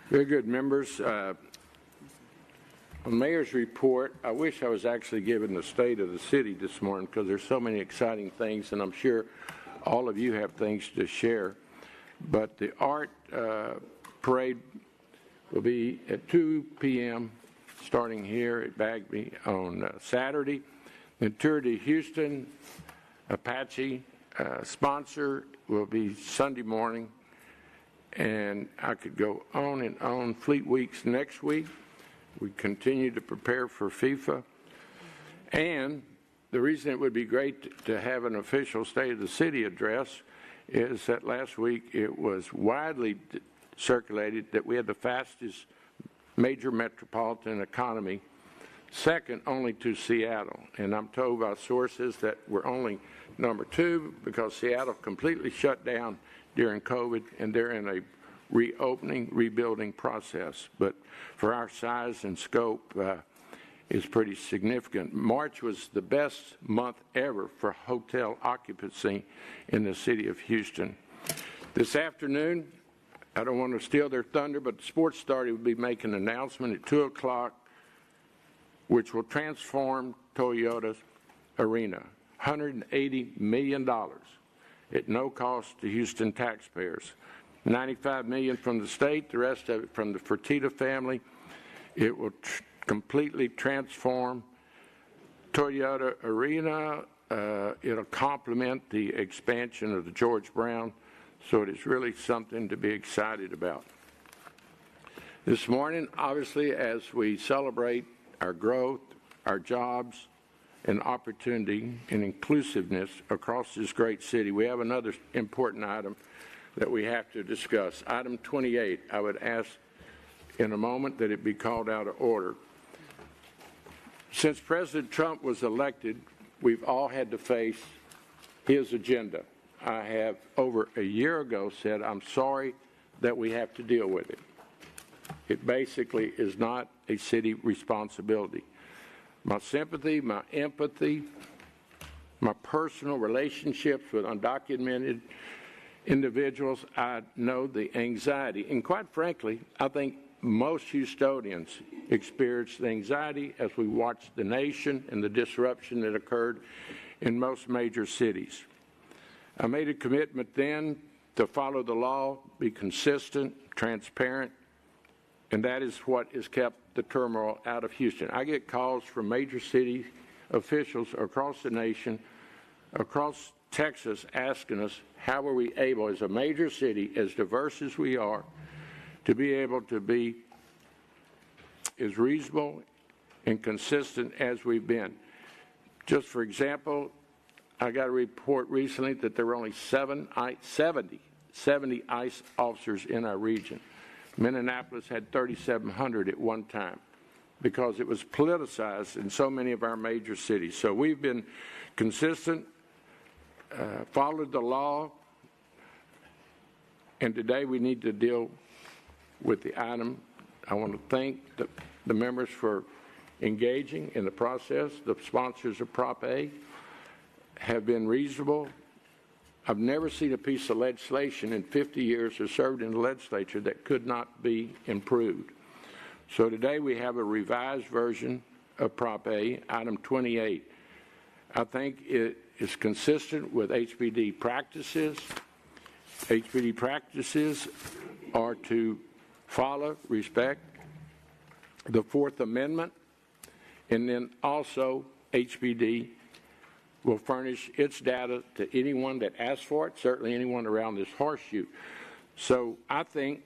Very good, members. On Mayor's report, I wish I was actually given the state of the city this morning because there's so many exciting things, and I'm sure all of you have things to share. But the art parade will be at 2 p.m. starting here at Bagby on Saturday. The tour to Houston, Apache sponsor will be Sunday morning. And I could go on and on. Fleet Week's next week. We continue to prepare for FIFA. And the reason it would be great to have an official State of the City address is that last week it was widely circulated that we had the fastest major metropolitan economy, second only to Seattle. And I'm told by sources that we're only number 2 because Seattle completely shut down during COVID, and they're in a rebuilding process. But for our size and scope, is pretty significant. March was the best month ever for hotel occupancy in the city of Houston. This afternoon, I don't want to steal their thunder, but the Sports Authority will be making an announcement at 2 o'clock, which will transform Toyota's arena. $180 million. At no cost to Houston taxpayers. $95 million from the state, the rest of it from the Fertitta family. It will completely transform Toyota Arena. It'll complement the expansion of the George Brown, so it is really something to be excited about. This morning, obviously, as we celebrate our growth, our jobs, and opportunity and inclusiveness across this great city, we have another important item that we have to discuss. Item 28, I would ask in a moment that it be called out of order. Since President Trump was elected, we've all had to face his agenda. I have over a year ago said I'm sorry that we have to deal with it. It basically is not a city responsibility. My sympathy, my empathy, my personal relationships with undocumented individuals, I know the anxiety. And quite frankly, I think most Houstonians experience the anxiety as we watch the nation and the disruption that occurred in most major cities. I made a commitment then to follow the law, be consistent, transparent, and that is what has kept the turmoil out of Houston. I get calls from major city officials across the nation, across Texas, asking us how are we able, as a major city, as diverse as we are, to be able to be as reasonable and consistent as we've been. Just for example, I got a report recently that there were only 70 ICE officers in our region. Minneapolis had 3,700 at one time because it was politicized in so many of our major cities. So we've been consistent, followed the law, and today we need to deal with the item. I want to thank the members for engaging in the process. The sponsors of Prop A have been reasonable. I've never seen a piece of legislation in 50 years or served in the legislature that could not be improved. So today we have a revised version of Prop A, item 28. I think it is consistent with HPD practices. HPD practices are to follow, respect the Fourth Amendment, and then also HPD will furnish its data to anyone that asks for it, certainly anyone around this horseshoe. So I think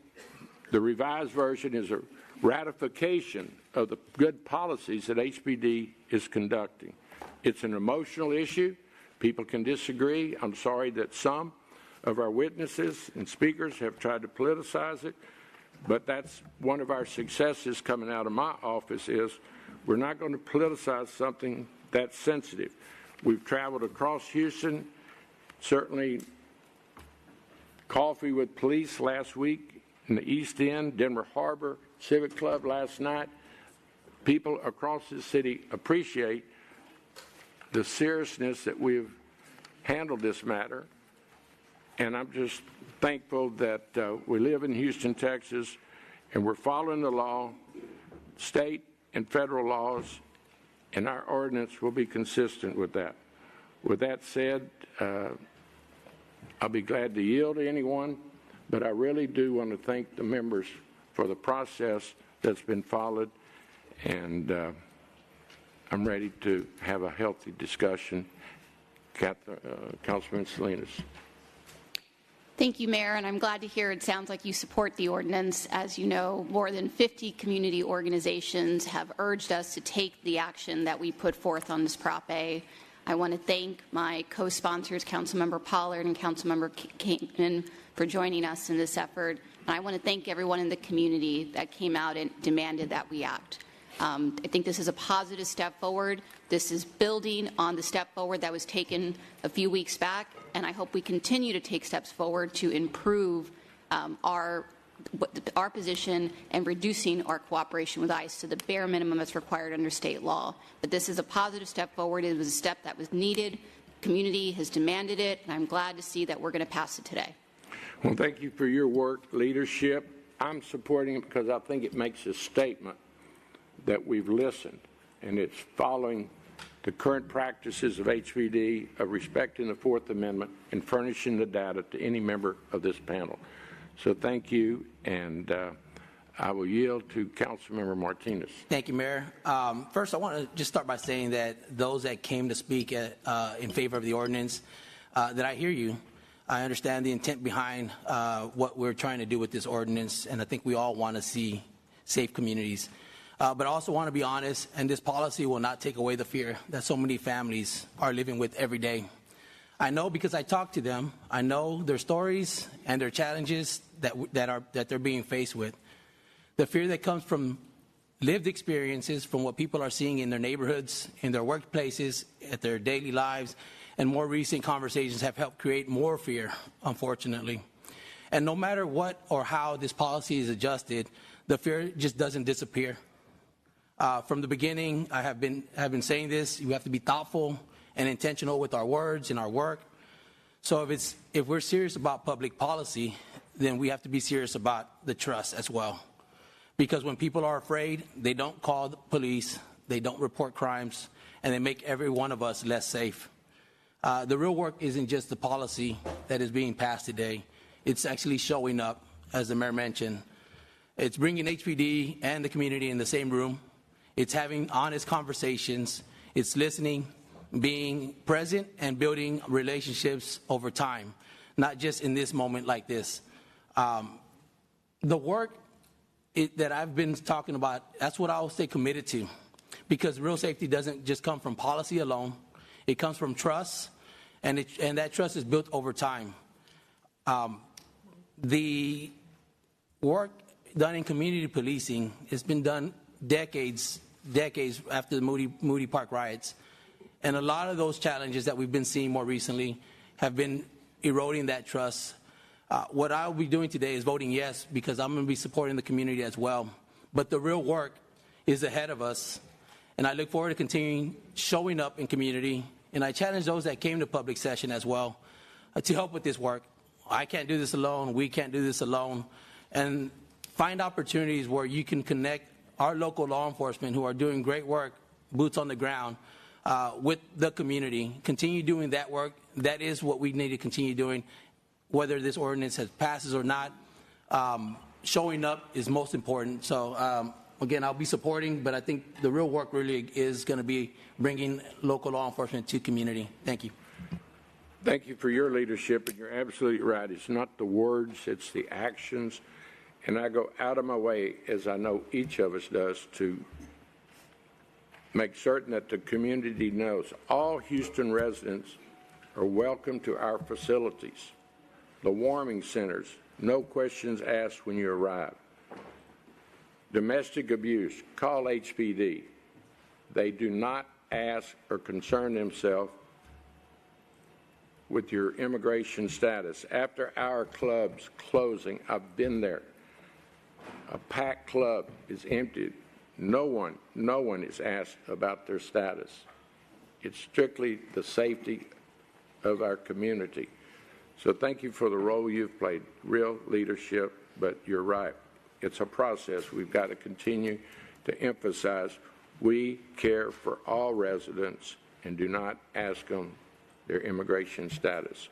the revised version is a ratification of the good policies that HPD is conducting. It's an emotional issue. People can disagree. I'm sorry that some of our witnesses and speakers have tried to politicize it, but that's one of our successes coming out of my office is we're not going to politicize something that's sensitive. We've traveled across Houston, certainly coffee with police last week in the East End, Denver Harbor Civic Club last night. People across the city appreciate the seriousness that we've handled this matter, and I'm just thankful that we live in Houston, Texas, And we're following the law, state and federal laws, and our ordinance will be consistent with that. With that said, I'll be glad to yield to anyone, but I really do want to thank the members for the process that's been followed, and I'm ready to have a healthy discussion. Councilman Salinas. Thank you, Mayor, and I'm glad to hear it sounds like you support the ordinance. As you know, more than 50 community organizations have urged us to take the action that we put forth on this Prop A. I want to thank my co-sponsors, Councilmember Pollard and Councilmember Caitman, for joining us in this effort. And I want to thank everyone in the community that came out and demanded that we act. I think this is a positive step forward. This is building on the step forward that was taken a few weeks back, and I hope we continue to take steps forward to improve our position and reducing our cooperation with ICE to the bare minimum that's required under state law. But this is a positive step forward. It was a step that was needed. The community has demanded it, and I'm glad to see that we're going to pass it today. Well, thank you for your work, leadership. I'm supporting it because I think it makes a statement that we've listened, and it's following the current practices of HPD of respecting the Fourth Amendment and furnishing the data to any member of this panel. So thank you, and I will yield to Councilmember Martinez. Thank you, Mayor. First, I want to just start by saying that those that came to speak in favor of the ordinance, that I hear you. I understand the intent behind what we're trying to do with this ordinance, and I think we all want to see safe communities. But I also want to be honest, and this policy will not take away the fear that so many families are living with every day. I know because I talk to them. I know their stories and their challenges that they're being faced with. The fear that comes from lived experiences, from what people are seeing in their neighborhoods, in their workplaces, at their daily lives, and more recent conversations have helped create more fear, unfortunately. And no matter what or how this policy is adjusted, the fear just doesn't disappear. From the beginning, I have been saying this. You have to be thoughtful and intentional with our words and our work. So if we're serious about public policy, then we have to be serious about the trust as well. Because when people are afraid, they don't call the police, they don't report crimes, and they make every one of us less safe. The real work isn't just the policy that is being passed today. It's actually showing up, as the mayor mentioned. It's bringing HPD and the community in the same room. It's having honest conversations. It's listening, being present, and building relationships over time, not just in this moment like this. The work that I've been talking about, that's what I will stay committed to, because real safety doesn't just come from policy alone. It comes from trust, and that trust is built over time. The work done in community policing has been done decades after the Moody Park riots. And a lot of those challenges that we've been seeing more recently have been eroding that trust. What I'll be doing today is voting yes, because I'm going to be supporting the community as well. But the real work is ahead of us. And I look forward to continuing showing up in community. And I challenge those that came to public session as well to help with this work. I can't do this alone. We can't do this alone. And find opportunities where you can connect our local law enforcement who are doing great work, boots on the ground, with the community. Continue doing that work. That is what we need to continue doing, whether this ordinance passes or not. Showing up is most important. So again, I'll be supporting, but I think the real work really is going to be bringing local law enforcement to community. Thank you. Thank you for your leadership, and you're absolutely right. It's not the words, it's the actions. And I go out of my way, as I know each of us does, to make certain that the community knows all Houston residents are welcome to our facilities. The warming centers, no questions asked when you arrive. Domestic abuse, call HPD. They do not ask or concern themselves with your immigration status. After our clubs closing, I've been there. A packed club is emptied. No one is asked about their status. It's strictly the safety of our community. So thank you for the role you've played, real leadership, but you're right. It's a process. We've got to continue to emphasize we care for all residents and do not ask them their immigration status,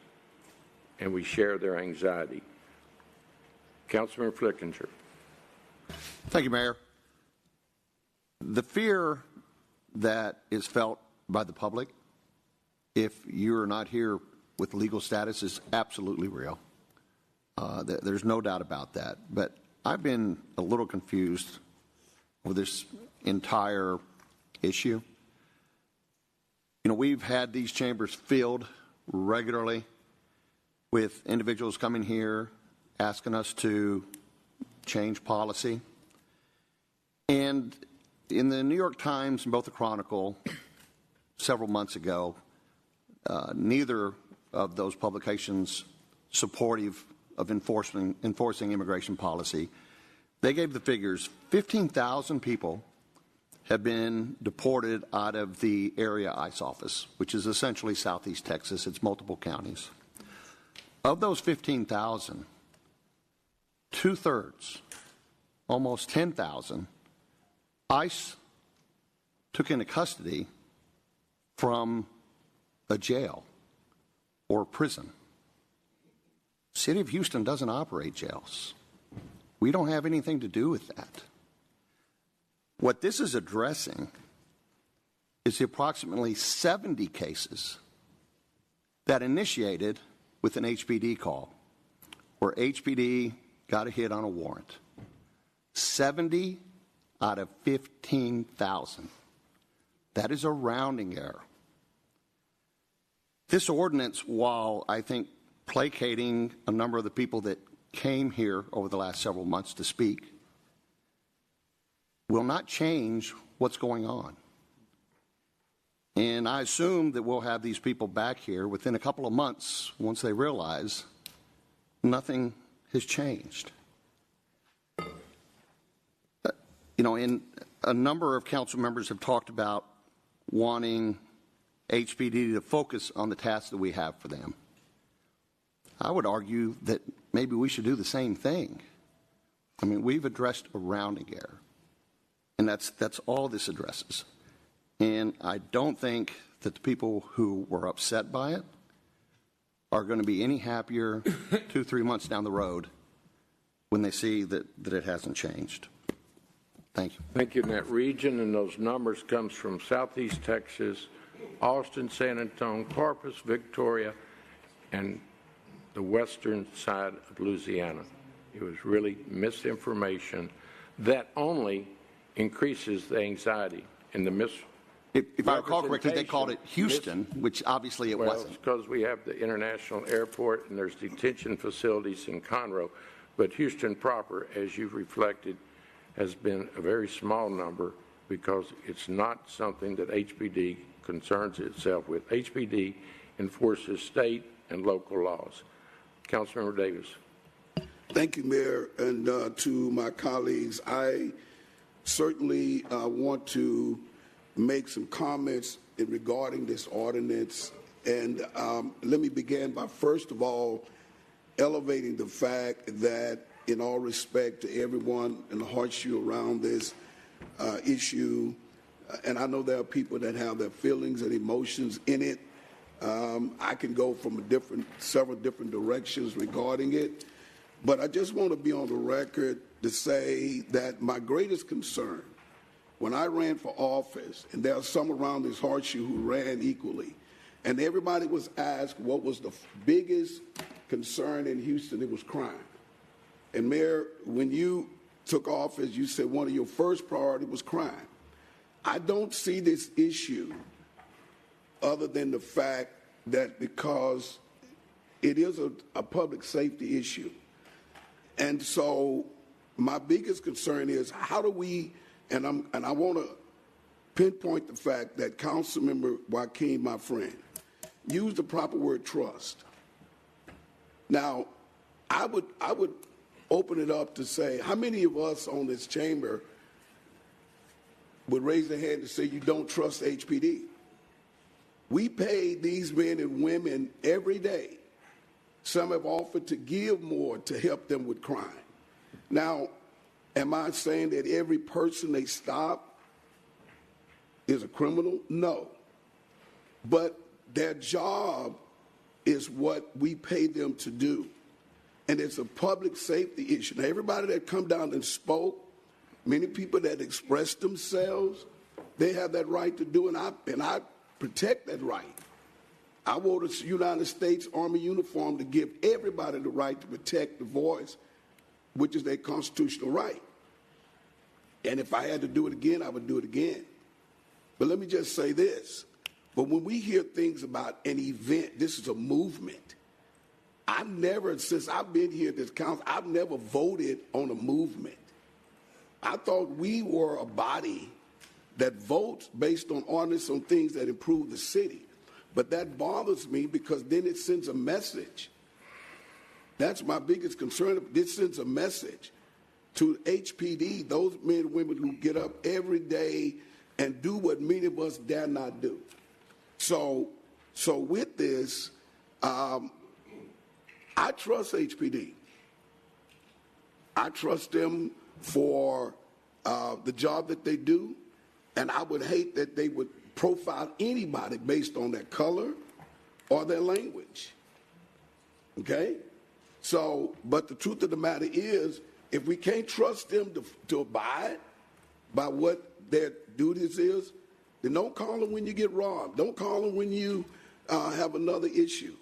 and we share their anxiety. Councilmember Flickinger. Thank you, Mayor. The fear that is felt by the public if you're not here with legal status is absolutely real. There's no doubt about that. But I've been a little confused with this entire issue. You know, we've had these chambers filled regularly with individuals coming here asking us to change policy. And in the New York Times and both the Chronicle several months ago, neither of those publications supportive of enforcing immigration policy. They gave the figures. 15,000 people have been deported out of the area ICE office, which is essentially southeast Texas. It's multiple counties. Of those 15,000, two-thirds, almost 10,000, ICE took into custody from a jail or prison. City of Houston doesn't operate jails. We don't have anything to do with that. What this is addressing is the approximately 70 cases that initiated with an HPD call, where HPD got a hit on a warrant. 70 out of 15,000. That is a rounding error. This ordinance, while I think placating a number of the people that came here over the last several months to speak, will not change what's going on. And I assume that we'll have these people back here within a couple of months once they realize nothing has changed. You know, and a number of council members have talked about wanting HPD to focus on the tasks that we have for them. I would argue that maybe we should do the same thing. I mean, we've addressed a rounding error, and that's all this addresses. And I don't think that the people who were upset by it are going to be any happier 2-3 months down the road when they see that it hasn't changed. Thank you. Thank you. In that region, and those numbers comes from Southeast Texas, Austin, San Antonio, Corpus, Victoria, and the western side of Louisiana. It was really misinformation that only increases the anxiety and the If I recall correctly, they called it Houston, which obviously it wasn't. It's because we have the international airport and there's detention facilities in Conroe, but Houston proper, as you've reflected, has been a very small number because it's not something that HPD concerns itself with. HPD enforces state and local laws. Councilmember Davis. Thank you, Mayor, and to my colleagues. I certainly want to make some comments regarding this ordinance, and let me begin by, first of all, elevating the fact that, in all respect to everyone in the horseshoe around this issue, and I know there are people that have their feelings and emotions in it. I can go from several different directions regarding it, but I just want to be on the record to say that my greatest concern when I ran for office, and there are some around this horseshoe who ran equally, and everybody was asked what was the biggest concern in Houston, it was crime. And Mayor, when you took office, you said one of your first priorities was crime. I don't see this issue other than the fact that because it is a public safety issue. And so my biggest concern is how do we, and I want to pinpoint the fact that Councilmember Joaquin, my friend, used the proper word trust. Now, I would open it up to say, how many of us on this chamber would raise their hand and say you don't trust HPD? We pay these men and women every day. Some have offered to give more to help them with crime. Now, Am I saying that every person they stop is a criminal? No. But their job is what we pay them to do. And it's a public safety issue. Now, everybody that come down and spoke, many people that expressed themselves, they have that right to do, and I protect that right. I wore the United States Army uniform to give everybody the right to protect the voice, which is their constitutional right. And if I had to do it again, I would do it again. But let me just say this. But when we hear things about an event, this is a movement. I've never, since I've been here at this council, I've never voted on a movement. I thought we were a body that votes based on ordinance on things that improve the city. But that bothers me because then it sends a message. That's my biggest concern. This sends a message to HPD, those men and women who get up every day and do what many of us dare not do. So with this, I trust HPD. I trust them for the job that they do, and I would hate that they would profile anybody based on their color or their language. Okay? So, but the truth of the matter is, if we can't trust them to abide by what their duties is, then don't call them when you get robbed. Don't call them when you have another issue.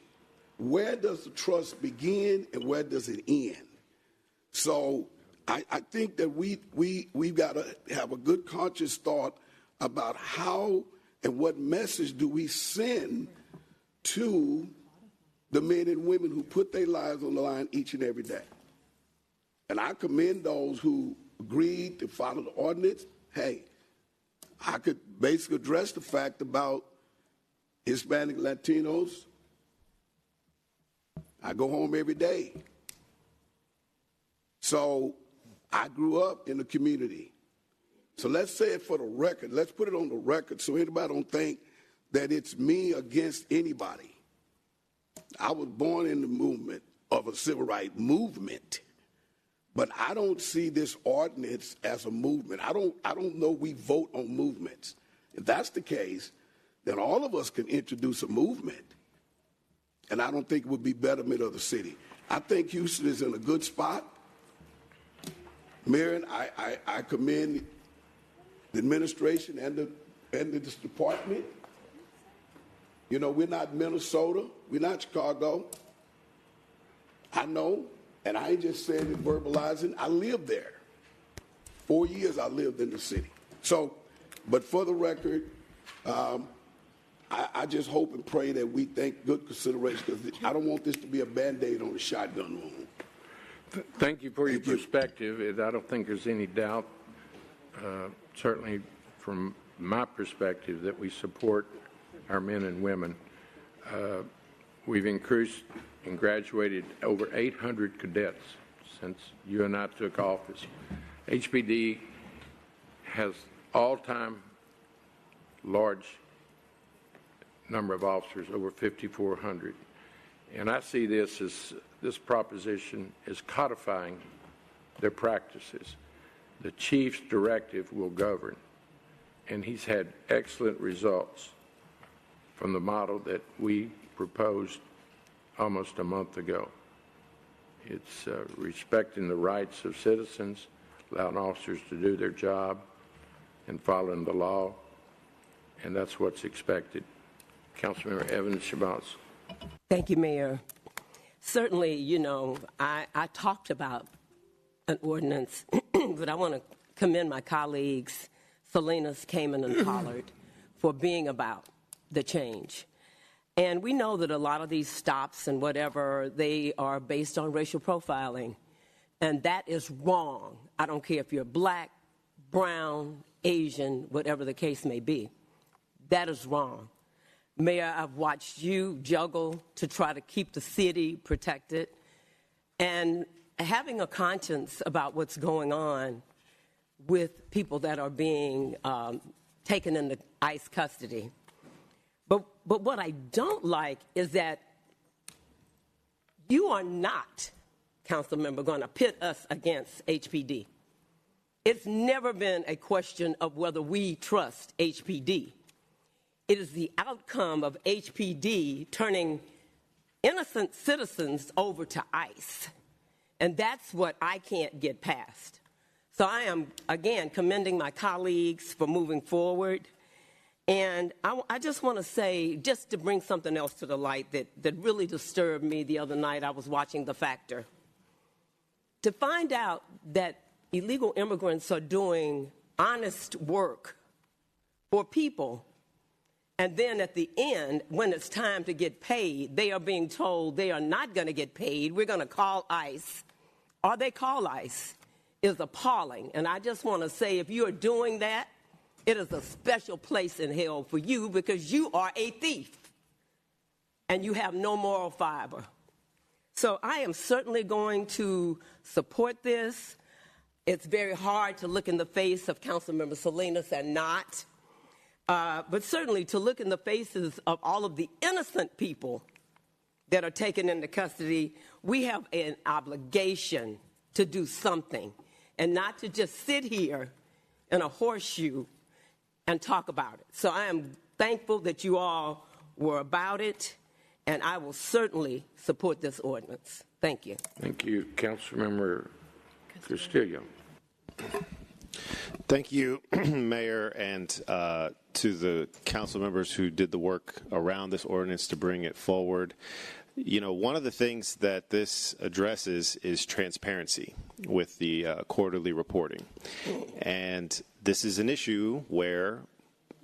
Where does the trust begin and where does it end? So I think that we've got to have a good conscious thought about how and what message do we send to the men and women who put their lives on the line each and every day. And I commend those who agreed to follow the ordinance. Hey, I could basically address the fact about Hispanic Latinos. I go home every day. So I grew up in the community. So let's say it for the record. Let's put it on the record so anybody don't think that it's me against anybody. I was born in the movement of a civil rights movement. But I don't see this ordinance as a movement. I don't know we vote on movements. If that's the case, then all of us can introduce a movement. And I don't think it would be betterment of the city. I think Houston is in a good spot. Marion, I commend the administration and this department. You know, we're not Minnesota. We're not Chicago. I know. And I ain't just saying it, verbalizing. I lived there. 4 years I lived in the city. So, but for the record, I just hope and pray that we take good consideration because I don't want this to be a Band-Aid on a shotgun wound. Thank you for your perspective. I don't think there's any doubt, certainly from my perspective, that we support our men and women. We've increased and graduated over 800 cadets since you and I took office. HPD has all-time large number of officers, over 5,400. And I see this proposition as codifying their practices. The chief's directive will govern. And he's had excellent results from the model that we proposed almost a month ago. It's respecting the rights of citizens, allowing officers to do their job, and following the law, and that's what's expected. Councilmember Evans Shabazz. Thank you, Mayor. Certainly, you know, I talked about an ordinance, but I want to commend my colleagues, Salinas, Kamen, and Pollard, for being about the change. And we know that a lot of these stops and whatever, they are based on racial profiling. And that is wrong. I don't care if you're black, brown, Asian, whatever the case may be. That is wrong. Mayor, I've watched you juggle to try to keep the city protected. And having a conscience about what's going on with people that are being taken into ICE custody. But what I don't like is that you are not, council member, going to pit us against HPD. It's never been a question of whether we trust HPD. It is the outcome of HPD turning innocent citizens over to ICE. And that's what I can't get past. So I am, again, commending my colleagues for moving forward. And I just want to say, just to bring something else to the light that really disturbed me the other night, I was watching The Factor. To find out that illegal immigrants are doing honest work for people, and then at the end, when it's time to get paid, they are being told they are not going to get paid. We're going to call ICE, or they call ICE, is appalling. And I just want to say, if you are doing that, it is a special place in hell for you, because you are a thief and you have no moral fiber. So I am certainly going to support this. It's very hard to look in the face of Councilmember Salinas and not. But certainly to look in the faces of all of the innocent people that are taken into custody, we have an obligation to do something and not to just sit here in a horseshoe and talk about it. So I am thankful that you all were about it, and I will certainly support this ordinance. Thank you. Thank you. Councilmember Castillo. Thank you, Mayor, and to the council members who did the work around this ordinance to bring it forward. You know, one of the things that this addresses is transparency with the quarterly reporting. And this is an issue where,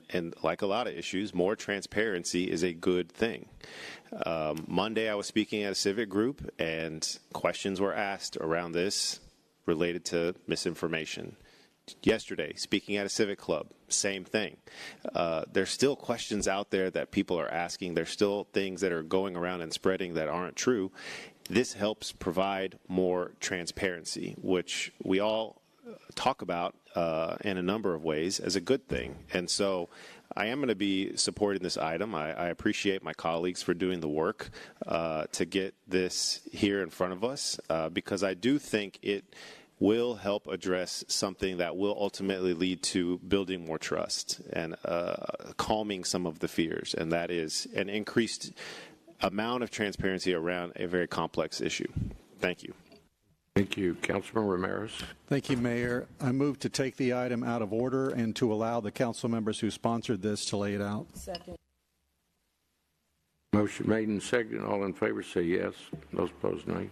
and like a lot of issues, more transparency is a good thing. Monday, I was speaking at a civic group, and questions were asked around this related to misinformation. Yesterday, speaking at a civic club, same thing. There's still questions out there that people are asking. There's still things that are going around and spreading that aren't true. This helps provide more transparency, which we all talk about in a number of ways as a good thing. And so I am going to be supporting this item. I appreciate my colleagues for doing the work to get this here in front of us, because I do think it will help address something that will ultimately lead to building more trust and calming some of the fears, and that is an increased amount of transparency around a very complex issue. Thank you. Thank you. Councilman Ramirez. Thank you, Mayor. I move to take the item out of order and to allow the council members who sponsored this to lay it out. Second. Motion made and seconded. All in favor say yes. Those opposed, nay.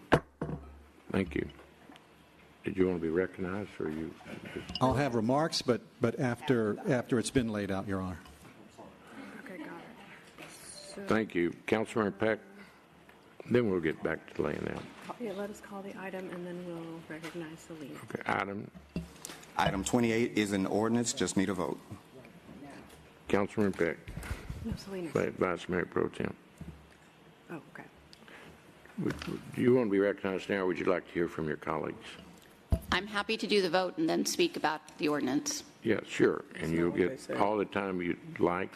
Thank you. Did you want to be recognized, or you? I'll have remarks, but after it's been laid out, Your Honor. Okay, got it. Thank you. Councilman Peck. Then we'll get back to laying out. Yeah, let us call the item, and then we'll recognize the lead. Okay, Item 28 is an ordinance, just need a vote. Councilman Peck. No, Salinas. Vice Mayor Pro Tem. Oh, okay. Do you want to be recognized now, or would you like to hear from your colleagues? I'm happy to do the vote and then speak about the ordinance. Yeah, sure. And you'll get all the time you'd like.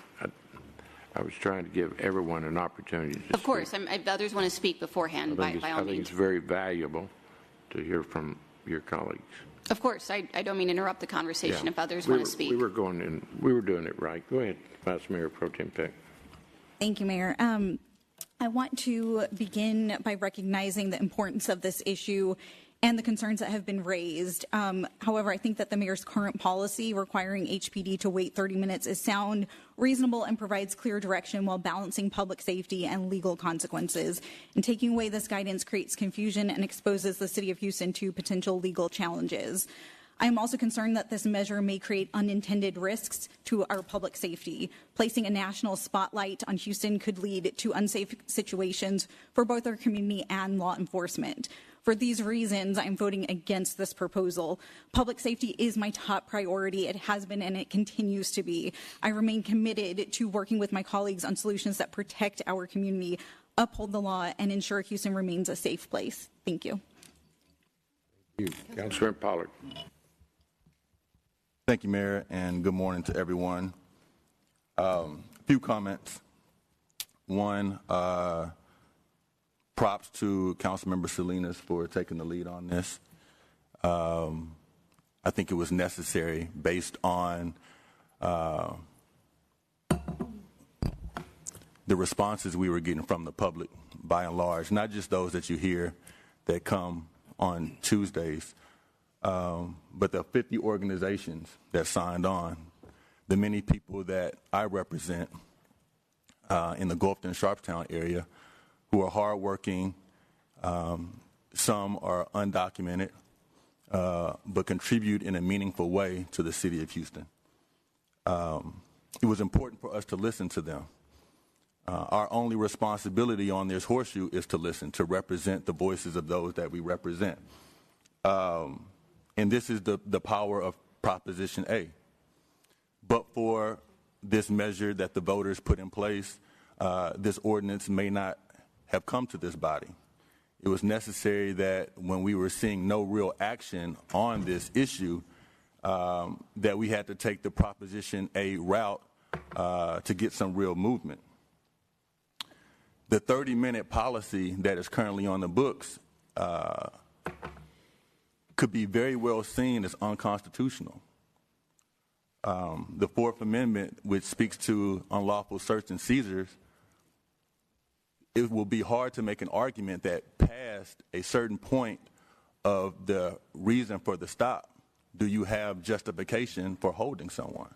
I was trying to give everyone an opportunity to Of course. If others want to speak beforehand, by all I think means. it's very valuable to hear from your colleagues. Of course. I don't mean to interrupt the conversation Yeah. if others want to speak. We were doing it right. Go ahead, Vice Mayor Pro Tem Peck. Thank you, Mayor. I want to begin by recognizing the importance of this issue and the concerns that have been raised. However, I think that the mayor's current policy requiring HPD to wait 30 minutes is sound, reasonable, and provides clear direction while balancing public safety and legal consequences. And taking away this guidance creates confusion and exposes the city of Houston to potential legal challenges. I am also concerned that this measure may create unintended risks to our public safety. Placing a national spotlight on Houston could lead to unsafe situations for both our community and law enforcement. For these reasons, I'm voting against this proposal. Public safety is my top priority. It has been and it continues to be. I remain committed to working with my colleagues on solutions that protect our community, uphold the law, and ensure Houston remains a safe place. Thank you. Thank you. Councilman Pollard. Thank you, Mayor, and good morning to everyone. A few comments. One, props to Councilmember Salinas for taking the lead on this. I I think it was necessary based on the responses we were getting from the public by and large, not just those that you hear that come on Tuesdays, but the 50 organizations that signed on, the many people that I represent in the Gulfton, Sharpstown area who are hardworking. Some are undocumented, but contribute in a meaningful way to the city of Houston. It was important for us to listen to them. Our only responsibility on this horseshoe is to listen, to represent the voices of those that we represent. And this is the power of Proposition A. But for this measure that the voters put in place, this ordinance may not have come to this body. It was necessary that when we were seeing no real action on this issue, that we had to take the Proposition A route to get some real movement. The 30-minute policy that is currently on the books could be very well seen as unconstitutional. The Fourth Amendment, which speaks to unlawful search and seizures, it will be hard to make an argument that past a certain point of the reason for the stop, do you have justification for holding someone?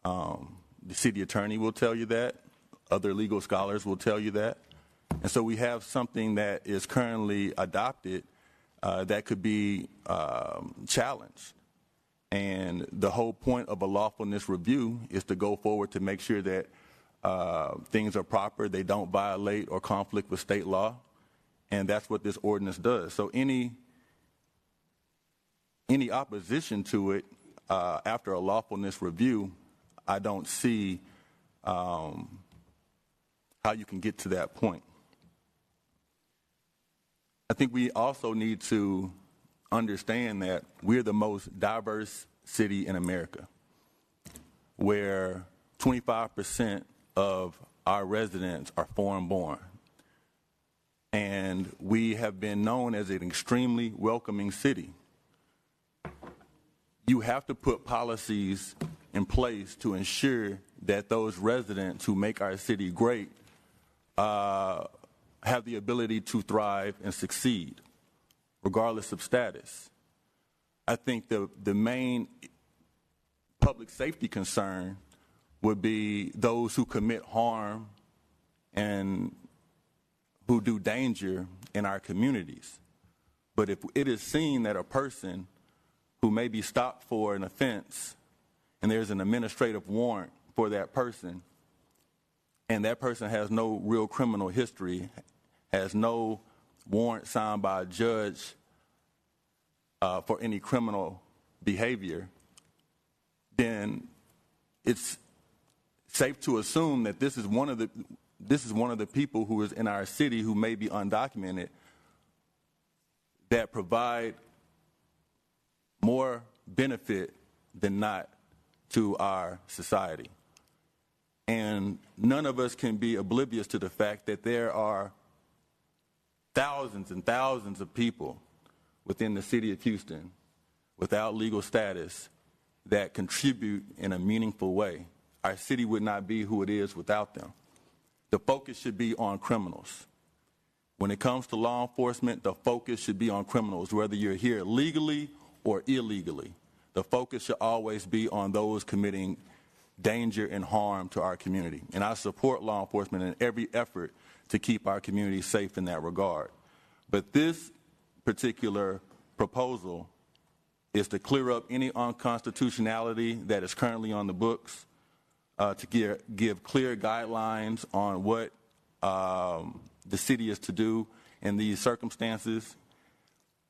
The city attorney will tell you that. Other legal scholars will tell you that. And so we have something that is currently adopted that could be challenged. And the whole point of a lawfulness review is to go forward to make sure that things are proper, they don't violate or conflict with state law, and that's what this ordinance does. So any opposition to it after a lawfulness review, I don't see how you can get to that point. I think we also need to understand that we're the most diverse city in America, where 25% of our residents are foreign-born. And we have been known as an extremely welcoming city. You have to put policies in place to ensure that those residents who make our city great have the ability to thrive and succeed, regardless of status. I think the main public safety concern would be those who commit harm and who do danger in our communities. But if it is seen that a person who may be stopped for an offense and there's an administrative warrant for that person, and that person has no real criminal history, has no warrant signed by a judge for any criminal behavior, then it's safe to assume that this is one of the people who is in our city who may be undocumented that provide more benefit than not to our society. And none of us can be oblivious to the fact that there are thousands and thousands of people within the city of Houston without legal status that contribute in a meaningful way. Our city would not be who it is without them. The focus should be on criminals. When it comes to law enforcement, the focus should be on criminals, whether you're here legally or illegally. The focus should always be on those committing danger and harm to our community. And I support law enforcement in every effort to keep our community safe in that regard. But this particular proposal is to clear up any unconstitutionality that is currently on the books, to give clear guidelines on what the city is to do in these circumstances,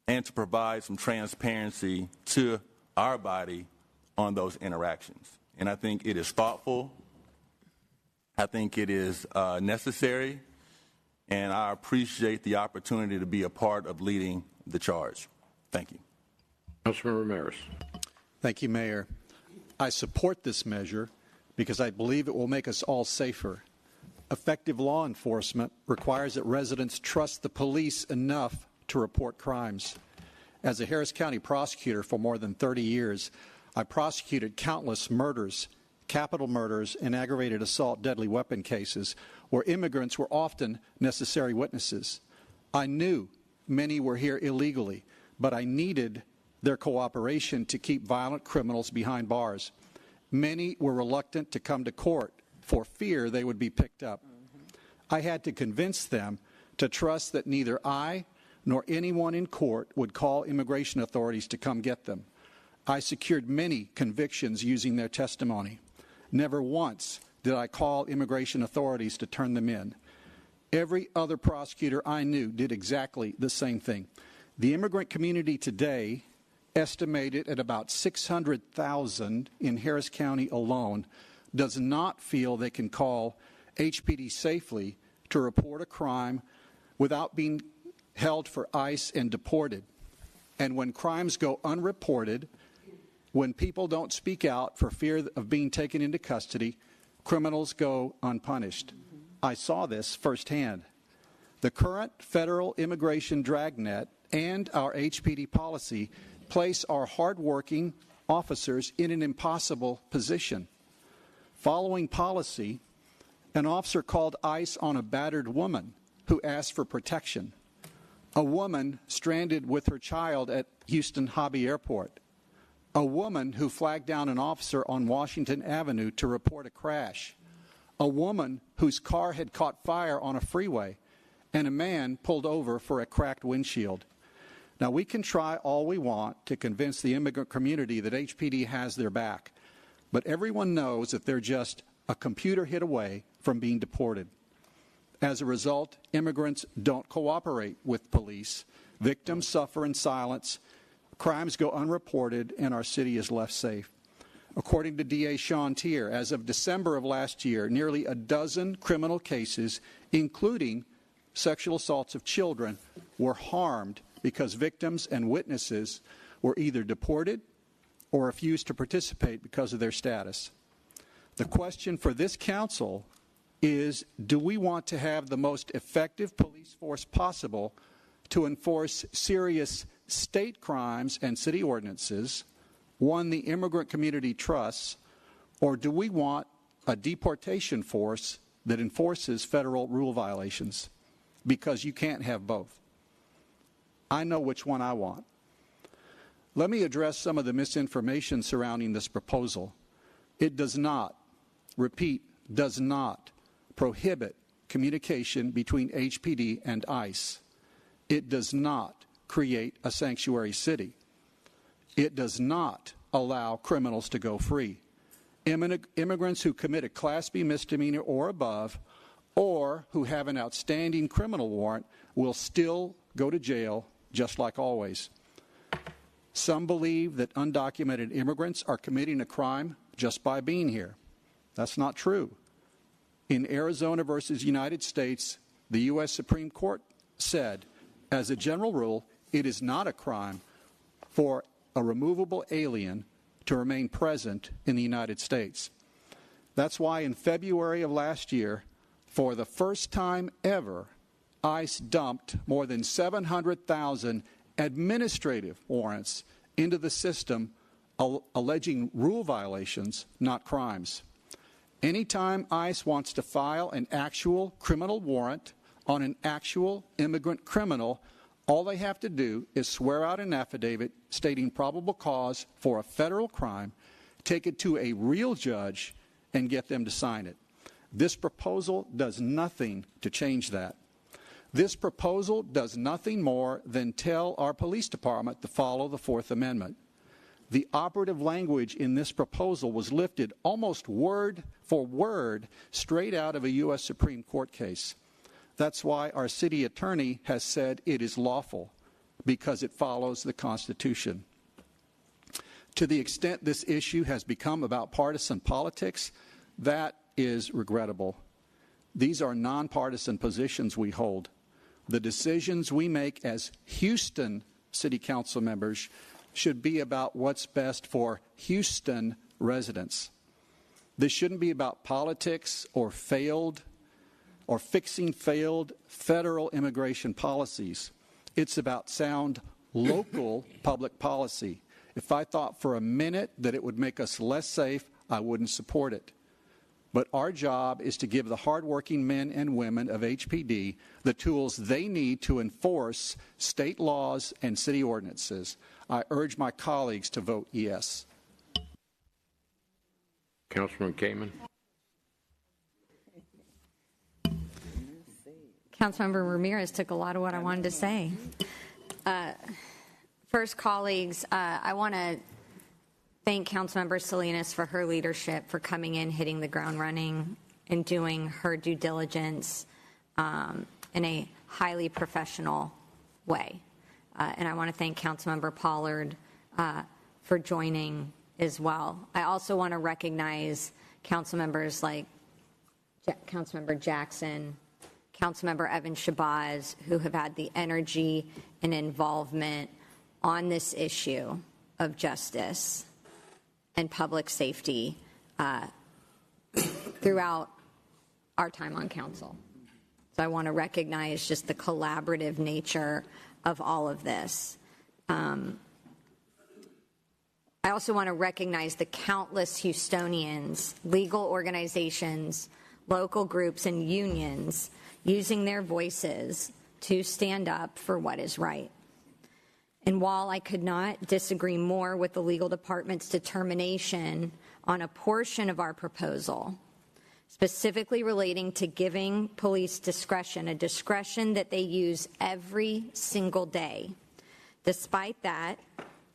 and to provide some transparency to our body on those interactions. And I think it is thoughtful. I think it is necessary. And I appreciate the opportunity to be a part of leading the charge. Thank you. Councilmember Ramirez. Thank you, Mayor. I support this measure because I believe it will make us all safer. Effective law enforcement requires that residents trust the police enough to report crimes. As a Harris County prosecutor for more than 30 years, I prosecuted countless murders, capital murders, and aggravated assault deadly weapon cases where immigrants were often necessary witnesses. I knew many were here illegally, but I needed their cooperation to keep violent criminals behind bars. Many were reluctant to come to court for fear they would be picked up. I had to convince them to trust that neither I nor anyone in court would call immigration authorities to come get them. I secured many convictions using their testimony. Never once did I call immigration authorities to turn them in. Every other prosecutor I knew did exactly the same thing. The immigrant community today, estimated at about 600,000 in Harris County alone, does not feel they can call HPD safely to report a crime without being held for ICE and deported. And when crimes go unreported, when people don't speak out for fear of being taken into custody, criminals go unpunished. I saw this firsthand. The current federal immigration dragnet and our HPD policy place our hardworking officers in an impossible position. Following policy, an officer called ICE on a battered woman who asked for protection, a woman stranded with her child at Houston Hobby Airport, a woman who flagged down an officer on Washington Avenue to report a crash, a woman whose car had caught fire on a freeway, and a man pulled over for a cracked windshield. Now, we can try all we want to convince the immigrant community that HPD has their back, but everyone knows that they're just a computer hit away from being deported. As a result, immigrants don't cooperate with police. Victims suffer in silence. Crimes go unreported, and our city is left safe. According to DA Sean Tier, as of December of last year, nearly a dozen criminal cases, including sexual assaults of children, were harmed because victims and witnesses were either deported or refused to participate because of their status. The question for this council is, do we want to have the most effective police force possible to enforce serious state crimes and city ordinances, one the immigrant community trusts, or do we want a deportation force that enforces federal rule violations? Because you can't have both. I know which one I want. Let me address some of the misinformation surrounding this proposal. It does not, repeat, does not prohibit communication between HPD and ICE. It does not create a sanctuary city. It does not allow criminals to go free. Immigrants who commit a Class B misdemeanor or above, or who have an outstanding criminal warrant, will still go to jail just like always. Some believe that undocumented immigrants are committing a crime just by being here. That's not true. In Arizona versus United States, the U.S. Supreme Court said, as a general rule, it is not a crime for a removable alien to remain present in the United States. That's why in February of last year, for the first time ever, ICE dumped more than 700,000 administrative warrants into the system alleging rule violations, not crimes. Anytime ICE wants to file an actual criminal warrant on an actual immigrant criminal, all they have to do is swear out an affidavit stating probable cause for a federal crime, take it to a real judge, and get them to sign it. This proposal does nothing to change that. This proposal does nothing more than tell our police department to follow the Fourth Amendment. The operative language in this proposal was lifted almost word for word straight out of a U.S. Supreme Court case. That's why our city attorney has said it is lawful, because it follows the Constitution. To the extent this issue has become about partisan politics, that is regrettable. These are nonpartisan positions we hold. The decisions we make as Houston City Council members should be about what's best for Houston residents. This shouldn't be about politics or fixing failed federal immigration policies. It's about sound local public policy. If I thought for a minute that it would make us less safe, I wouldn't support it. But our job is to give the hardworking men and women of HPD the tools they need to enforce state laws and city ordinances. I urge my colleagues to vote yes. Councilman Kamen. Councilmember Ramirez took a lot of what I wanted to say. First, colleagues, I want to thank Councilmember Salinas for her leadership, for coming in, hitting the ground running, and doing her due diligence in a highly professional way. And I want to thank Councilmember Pollard for joining as well. I also want to recognize councilmembers like Councilmember Jackson, Councilmember Evan Shabazz, who have had the energy and involvement on this issue of justice and public safety throughout our time on council. So I want to recognize just the collaborative nature of all of this. I also want to recognize the countless Houstonians, legal organizations, local groups, and unions using their voices to stand up for what is right. And while I could not disagree more with the legal department's determination on a portion of our proposal, specifically relating to giving police discretion, a discretion that they use every single day, despite that,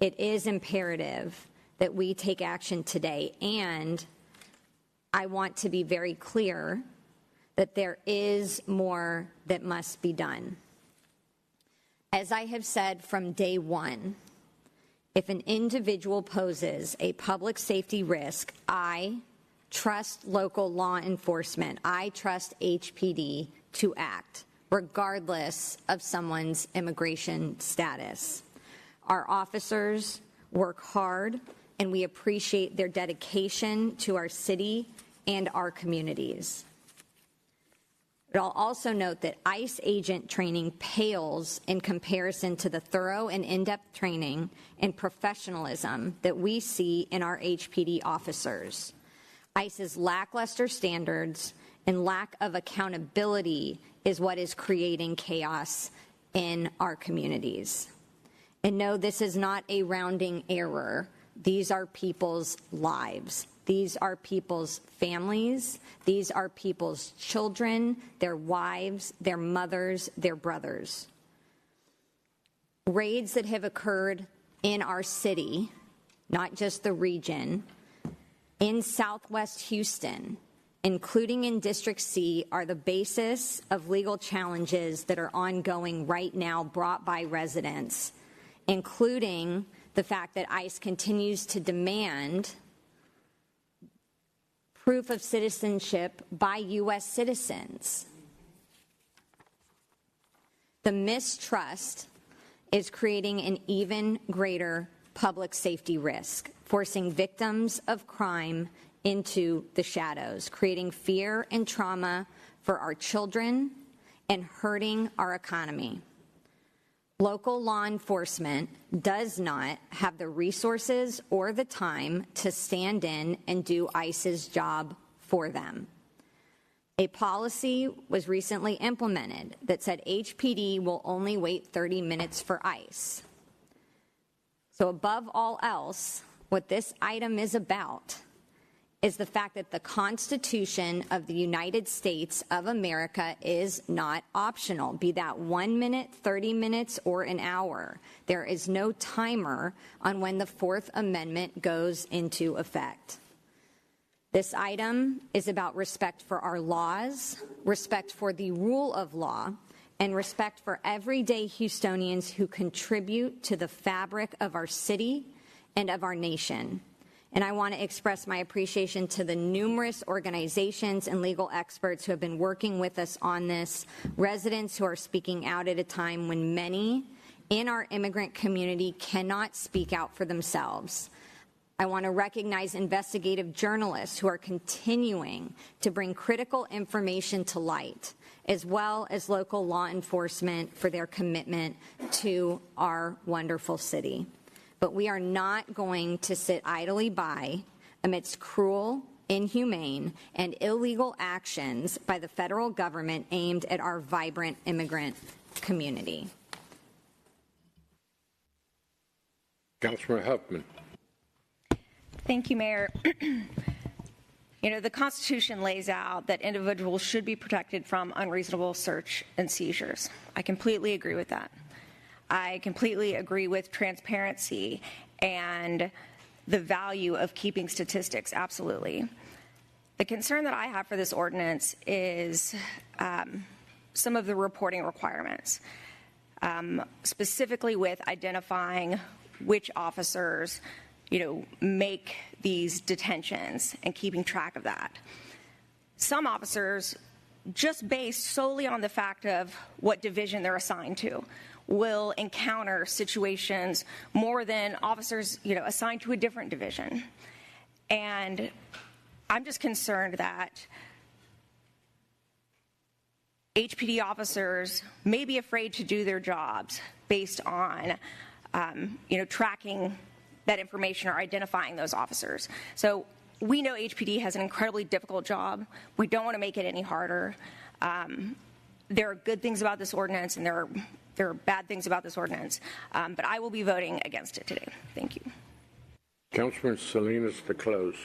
it is imperative that we take action today. And I want to be very clear that there is more that must be done. As I have said from day one, if an individual poses a public safety risk, I trust local law enforcement. I trust HPD to act, regardless of someone's immigration status. Our officers work hard, and we appreciate their dedication to our city and our communities. But I'll also note that ICE agent training pales in comparison to the thorough and in-depth training and professionalism that we see in our HPD officers. ICE's lackluster standards and lack of accountability is what is creating chaos in our communities. And no, this is not a rounding error. These are people's lives. These are people's families. These are people's children, their wives, their mothers, their brothers. Raids that have occurred in our city, not just the region, in Southwest Houston, including in District C, are the basis of legal challenges that are ongoing right now brought by residents, including the fact that ICE continues to demand proof of citizenship by U.S. citizens. The mistrust is creating an even greater public safety risk, forcing victims of crime into the shadows, creating fear and trauma for our children and hurting our economy. Local law enforcement does not have the resources or the time to stand in and do ICE's job for them. A policy was recently implemented that said HPD will only wait 30 minutes for ICE. So above all else, what this item is about is the fact that the Constitution of the United States of America is not optional, be that 1 minute, 30 minutes, or an hour. There is no timer on when the Fourth Amendment goes into effect. This item is about respect for our laws, respect for the rule of law, and respect for everyday Houstonians who contribute to the fabric of our city and of our nation. And I want to express my appreciation to the numerous organizations and legal experts who have been working with us on this, residents who are speaking out at a time when many in our immigrant community cannot speak out for themselves. I want to recognize investigative journalists who are continuing to bring critical information to light, as well as local law enforcement for their commitment to our wonderful city. But we are not going to sit idly by amidst cruel, inhumane, and illegal actions by the federal government aimed at our vibrant immigrant community. Councilman Huffman. Thank you, Mayor. You know, the Constitution lays out that individuals should be protected from unreasonable search and seizures. I completely agree with that. I completely agree with transparency and the value of keeping statistics, absolutely. The concern that I have for this ordinance is some of the reporting requirements, specifically with identifying which officers make these detentions and keeping track of that. Some officers, just based solely on the fact of what division they're assigned to, will encounter situations more than officers, assigned to a different division. And I'm just concerned that HPD officers may be afraid to do their jobs based on, tracking that information or identifying those officers. So we know HPD has an incredibly difficult job. We don't want to make it any harder. There are good things about this ordinance, and there are bad things about this ordinance. But I will be voting against it today. Thank you. Councilman Salinas to close.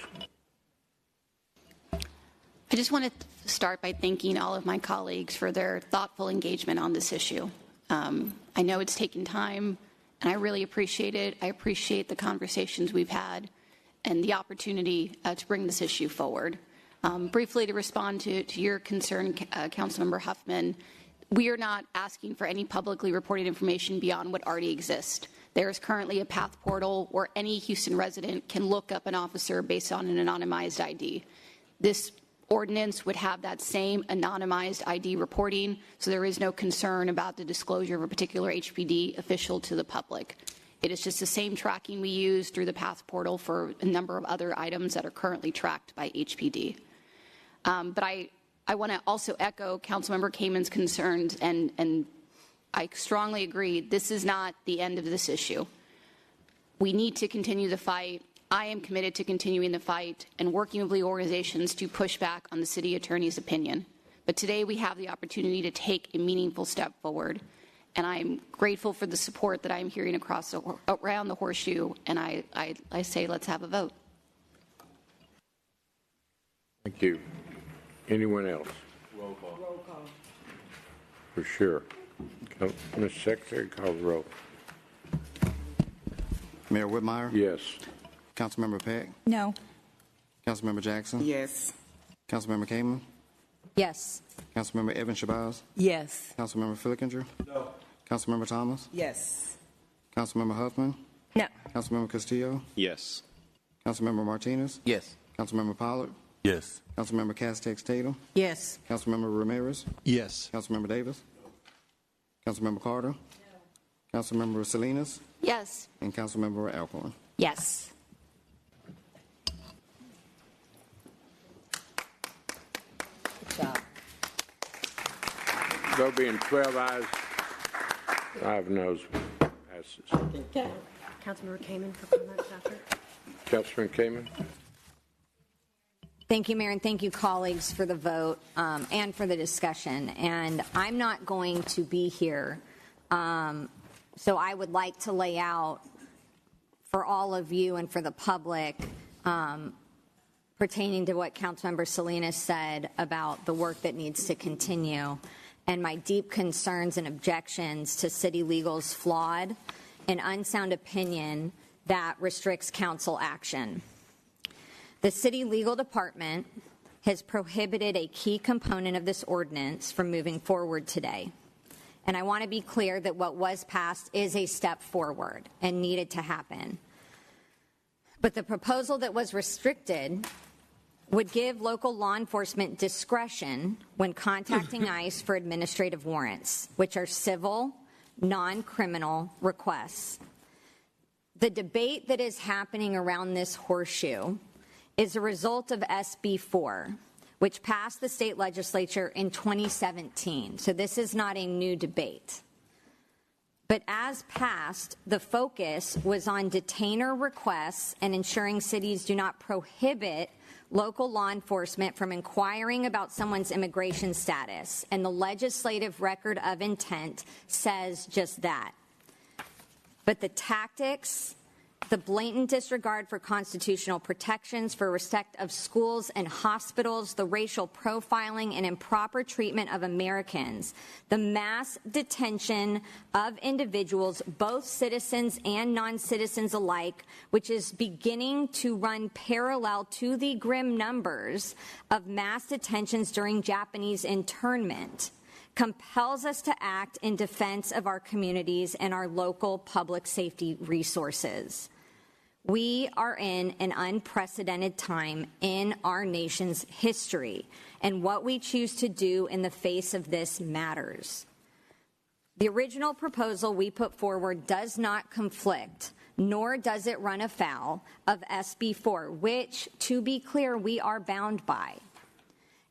I just want to start by thanking all of my colleagues for their thoughtful engagement on this issue. I know it's taken time, and I really appreciate it. I appreciate the conversations we've had and the opportunity to bring this issue forward. Briefly, to respond to your concern, Councilmember Huffman, we are not asking for any publicly reported information beyond what already exists. There is currently a path portal where any Houston resident can look up an officer based on an anonymized ID. This ordinance would have that same anonymized ID reporting, so there is no concern about the disclosure of a particular HPD official to the public. It is just the same tracking we use through the path portal for a number of other items that are currently tracked by HPD. But I want to also echo Councilmember Kamen's concerns, and I strongly agree this is not the end of this issue. We need to continue the fight. I am committed to continuing the fight and working with legal organizations to push back on the city attorney's opinion. But today we have the opportunity to take a meaningful step forward. And I'm grateful for the support that I'm hearing around the horseshoe. And I say let's have a vote. Thank you. Anyone else? Roll call. For sure. Mr. Secretary, call the roll. Mayor Whitmire? Yes. Councilmember Peck? No. Councilmember Jackson? Yes. Councilmember Kamen? Yes. Councilmember Evans Shabazz? Yes. Councilmember Fillinger? No. Councilmember Thomas? Yes. Councilmember Huffman? No. Councilmember Castillo? Yes. Councilmember Martinez? Yes. Councilmember Pollard? Yes. Councilmember Castex Tatum? Yes. Councilmember Ramirez? Yes. Councilmember Davis? Councilmember Carter? No. Councilmember Salinas? Yes. And Councilmember Alcorn? Yes. Good job. Vote being 12 ayes, 5 noes, passes. Councilmember Kamen for comments after. Councilman Kamen? Thank you, Mayor, and thank you, colleagues, for the vote and for the discussion. And I'm not going to be here, so I would like to lay out for all of you and for the public pertaining to what Councilmember Salinas said about the work that needs to continue and my deep concerns and objections to City Legal's flawed and unsound opinion that restricts council action. The City Legal Department has prohibited a key component of this ordinance from moving forward today. And I want to be clear that what was passed is a step forward and needed to happen. But the proposal that was restricted would give local law enforcement discretion when contacting ICE for administrative warrants, which are civil, non-criminal requests. The debate that is happening around this horseshoe is a result of SB 4, which passed the state legislature in 2017. So this is not a new debate. But as passed, the focus was on detainer requests and ensuring cities do not prohibit local law enforcement from inquiring about someone's immigration status. And the legislative record of intent says just that. But the tactics, the blatant disregard for constitutional protections, for respect of schools and hospitals, the racial profiling and improper treatment of Americans, the mass detention of individuals, both citizens and non-citizens alike, which is beginning to run parallel to the grim numbers of mass detentions during Japanese internment, compels us to act in defense of our communities and our local public safety resources. We are in an unprecedented time in our nation's history, and what we choose to do in the face of this matters. The original proposal we put forward does not conflict, nor does it run afoul of SB 4, which, to be clear, we are bound by.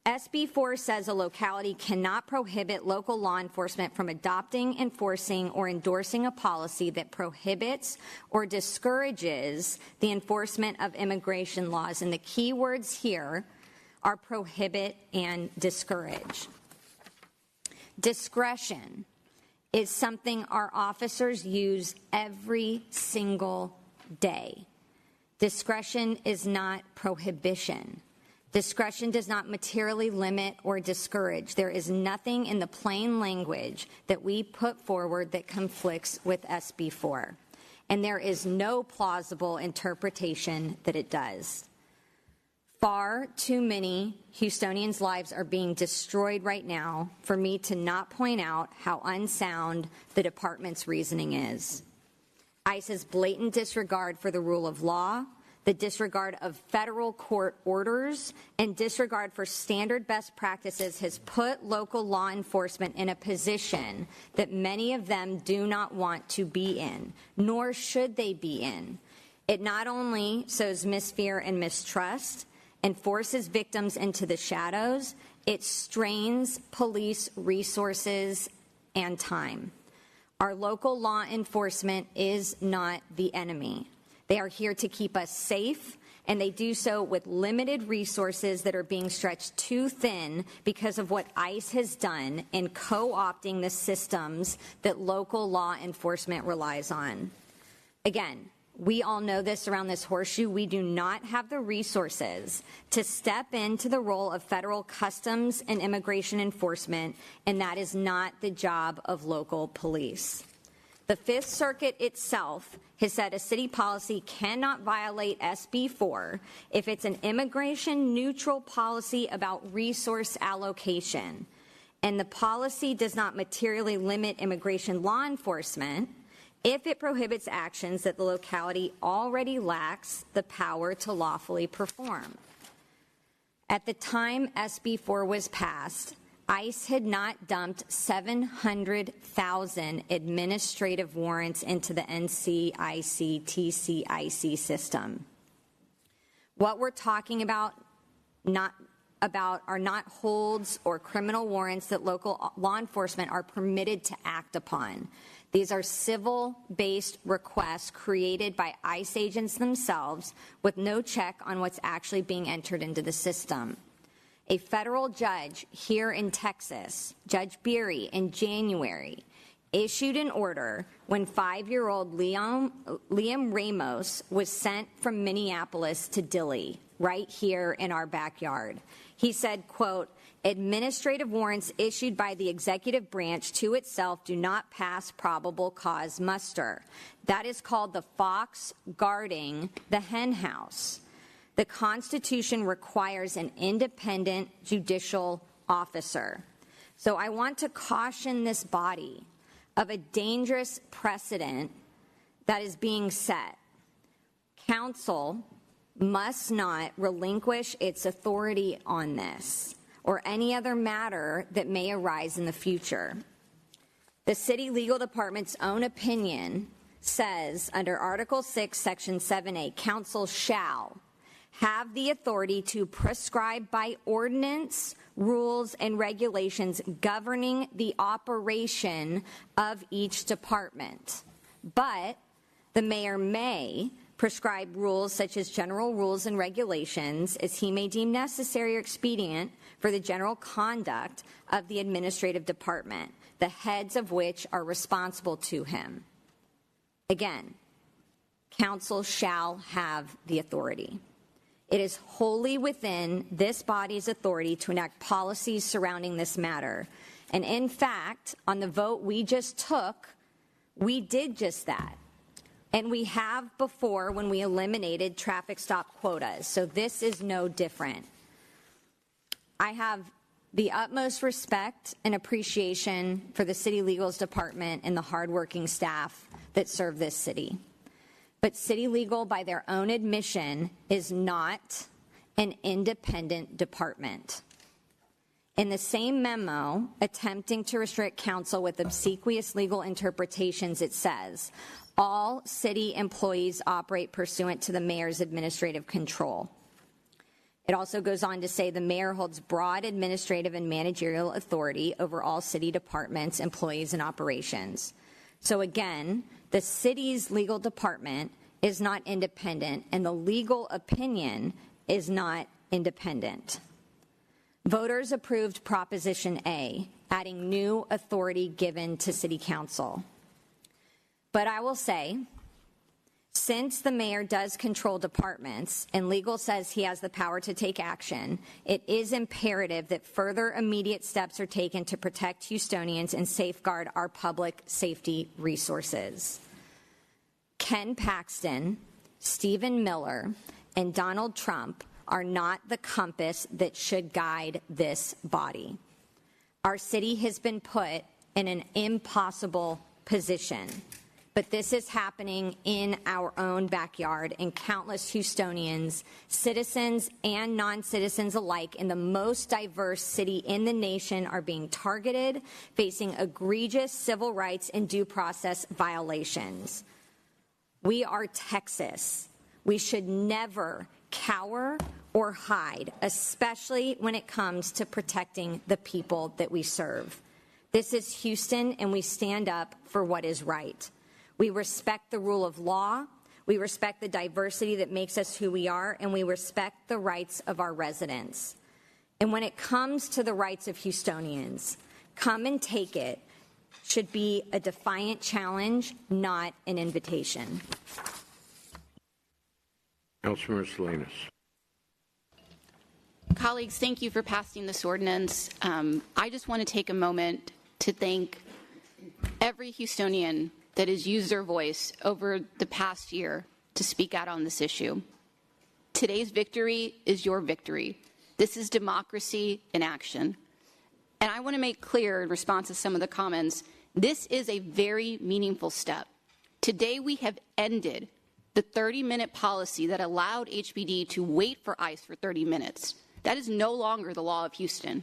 SB 4 says a locality cannot prohibit local law enforcement from adopting, enforcing, or endorsing a policy that prohibits or discourages the enforcement of immigration laws. And the key words here are prohibit and discourage. Discretion is something our officers use every single day. Discretion is not prohibition. Discretion does not materially limit or discourage. There is nothing in the plain language that we put forward that conflicts with SB 4. And there is no plausible interpretation that it does. Far too many Houstonians' lives are being destroyed right now for me to not point out how unsound the department's reasoning is. ICE's blatant disregard for the rule of law, the disregard of federal court orders, and disregard for standard best practices has put local law enforcement in a position that many of them do not want to be in, nor should they be in. It not only sows misfear and mistrust and forces victims into the shadows, it strains police resources and time. Our local law enforcement is not the enemy. They are here to keep us safe, and they do so with limited resources that are being stretched too thin because of what ICE has done in co-opting the systems that local law enforcement relies on. Again, we all know this around this horseshoe. We do not have the resources to step into the role of federal customs and immigration enforcement, and that is not the job of local police. The Fifth Circuit itself has said a city policy cannot violate SB 4 if it's an immigration-neutral policy about resource allocation, and the policy does not materially limit immigration law enforcement if it prohibits actions that the locality already lacks the power to lawfully perform. At the time SB 4 was passed, ICE had not dumped 700,000 administrative warrants into the NCIC TCIC system. What we're talking about are not holds or criminal warrants that local law enforcement are permitted to act upon. These are civil-based requests created by ICE agents themselves with no check on what's actually being entered into the system. A federal judge here in Texas, Judge Beery, in January, issued an order when 5-year-old Liam Ramos was sent from Minneapolis to Dilley, right here in our backyard. He said, quote, "Administrative warrants issued by the executive branch to itself do not pass probable cause muster. That is called the fox guarding the hen house. The Constitution requires an independent judicial officer." So I want to caution this body of a dangerous precedent that is being set. Council must not relinquish its authority on this or any other matter that may arise in the future. The city legal department's own opinion says under Article 6, Section 7A, council shall have the authority to prescribe by ordinance rules and regulations governing the operation of each department. But the mayor may prescribe rules such as general rules and regulations as he may deem necessary or expedient for the general conduct of the administrative department, the heads of which are responsible to him. Again, council shall have the authority. It is wholly within this body's authority to enact policies surrounding this matter. And in fact, on the vote we just took, we did just that. And we have before when we eliminated traffic stop quotas. So this is no different. I have the utmost respect and appreciation for the city legals department and the hardworking staff that serve this city. But city legal, by their own admission, is not an independent department. In the same memo attempting to restrict council with obsequious legal interpretations, it says, all city employees operate pursuant to the mayor's administrative control. It also goes on to say the mayor holds broad administrative and managerial authority over all city departments, employees, and operations. So again, the city's legal department is not independent, and the legal opinion is not independent. Voters approved Proposition A, adding new authority given to City Council. But I will say, since the mayor does control departments and legal says he has the power to take action, it is imperative that further immediate steps are taken to protect Houstonians and safeguard our public safety resources. Ken Paxton, Stephen Miller, and Donald Trump are not the compass that should guide this body. Our city has been put in an impossible position. But this is happening in our own backyard, and countless Houstonians, citizens and non-citizens alike, in the most diverse city in the nation are being targeted, facing egregious civil rights and due process violations. We are Texas. We should never cower or hide, especially when it comes to protecting the people that we serve. This is Houston, and we stand up for what is right. We respect the rule of law, we respect the diversity that makes us who we are, and we respect the rights of our residents. And when it comes to the rights of Houstonians, come and take it should be a defiant challenge, not an invitation. Councilmember Salinas. Colleagues, thank you for passing this ordinance. I just want to take a moment to thank every Houstonian that has used their voice over the past year to speak out on this issue. Today's victory is your victory. This is democracy in action. And I want to make clear in response to some of the comments, this is a very meaningful step. Today we have ended the 30-minute policy that allowed HPD to wait for ICE for 30 minutes. That is no longer the law of Houston.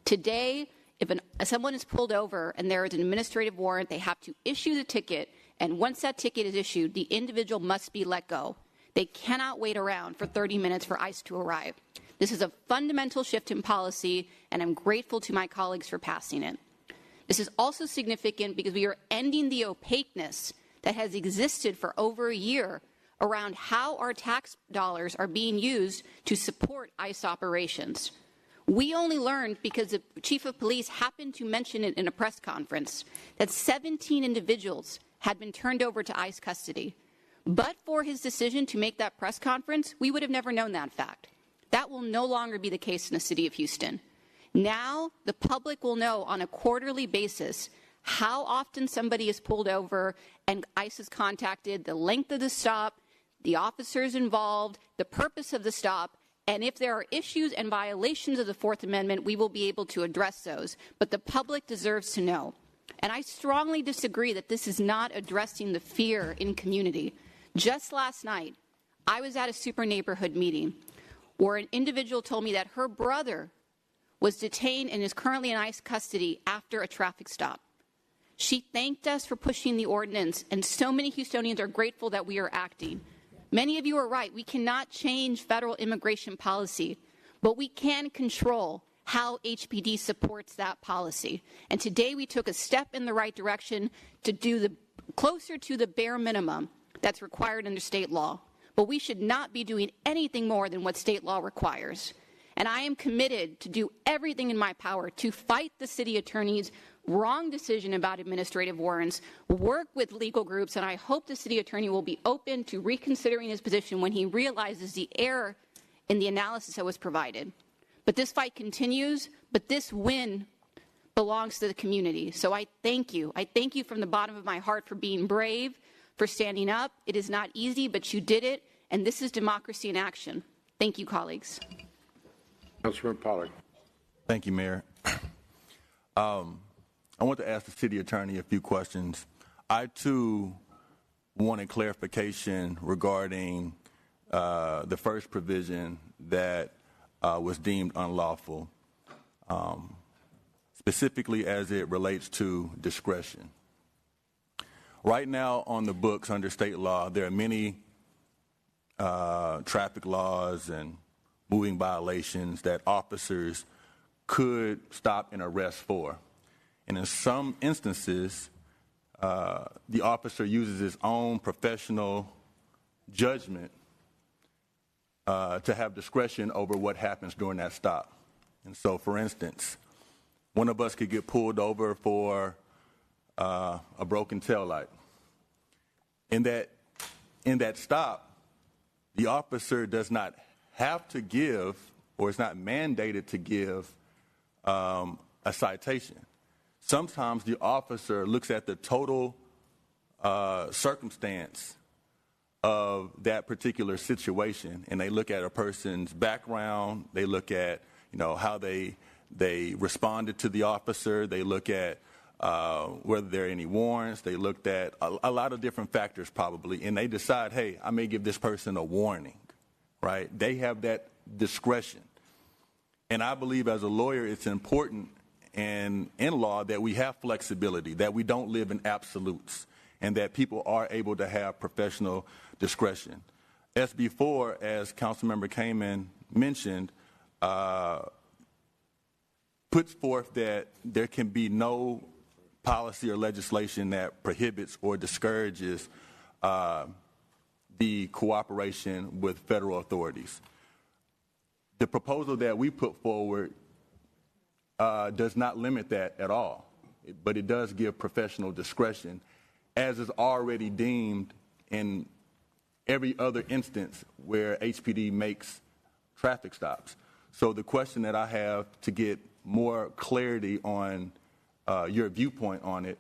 Today, if someone is pulled over and there is an administrative warrant, they have to issue the ticket, and once that ticket is issued, the individual must be let go. They cannot wait around for 30 minutes for ICE to arrive. This is a fundamental shift in policy, and I'm grateful to my colleagues for passing it. This is also significant because we are ending the opaqueness that has existed for over a year around how our tax dollars are being used to support ICE operations. We only learned because the chief of police happened to mention it in a press conference that 17 individuals had been turned over to ICE custody. But for his decision to make that press conference, we would have never known that fact. That will no longer be the case in the city of Houston. Now, the public will know on a quarterly basis how often somebody is pulled over and ICE is contacted, the length of the stop, the officers involved, the purpose of the stop, and if there are issues and violations of the Fourth Amendment, we will be able to address those. But the public deserves to know. And I strongly disagree that this is not addressing the fear in community. Just last night, I was at a super neighborhood meeting where an individual told me that her brother was detained and is currently in ICE custody after a traffic stop. She thanked us for pushing the ordinance, and so many Houstonians are grateful that we are acting. Many of you are right. We cannot change federal immigration policy, but we can control how HPD supports that policy. And today we took a step in the right direction to do closer to the bare minimum that's required under state law. But we should not be doing anything more than what state law requires. And I am committed to do everything in my power to fight the city attorney's wrong decision about administrative warrants, work with legal groups, and I hope the city attorney will be open to reconsidering his position when he realizes the error in the analysis that was provided. But this fight continues, but this win belongs to the community. So I thank you. I thank you from the bottom of my heart for being brave, for standing up. It is not easy, but you did it, and this is democracy in action. Thank you, colleagues. Councilman Pollard. Thank you, Mayor. I want to ask the city attorney a few questions. I, too, wanted clarification regarding the first provision that was deemed unlawful, specifically as it relates to discretion. Right now on the books under state law, there are many traffic laws and moving violations that officers could stop and arrest for. And in some instances, the officer uses his own professional judgment to have discretion over what happens during that stop. And so, for instance, one of us could get pulled over for a broken taillight. In that stop, the officer does not have to give, or is not mandated to give, a citation. Sometimes the officer looks at the total circumstance of that particular situation, and they look at a person's background, they look at how they responded to the officer, they look at whether there are any warrants, they looked at a lot of different factors probably, and they decide, hey, I may give this person a warning, right? They have that discretion. And I believe as a lawyer it's important and in law that we have flexibility, that we don't live in absolutes, and that people are able to have professional discretion. SB 4, as Councilmember Kamen mentioned, puts forth that there can be no policy or legislation that prohibits or discourages the cooperation with federal authorities. The proposal that we put forward does not limit that at all, but it does give professional discretion, as is already deemed in every other instance where HPD makes traffic stops. So the question that I have to get more clarity on your viewpoint on it,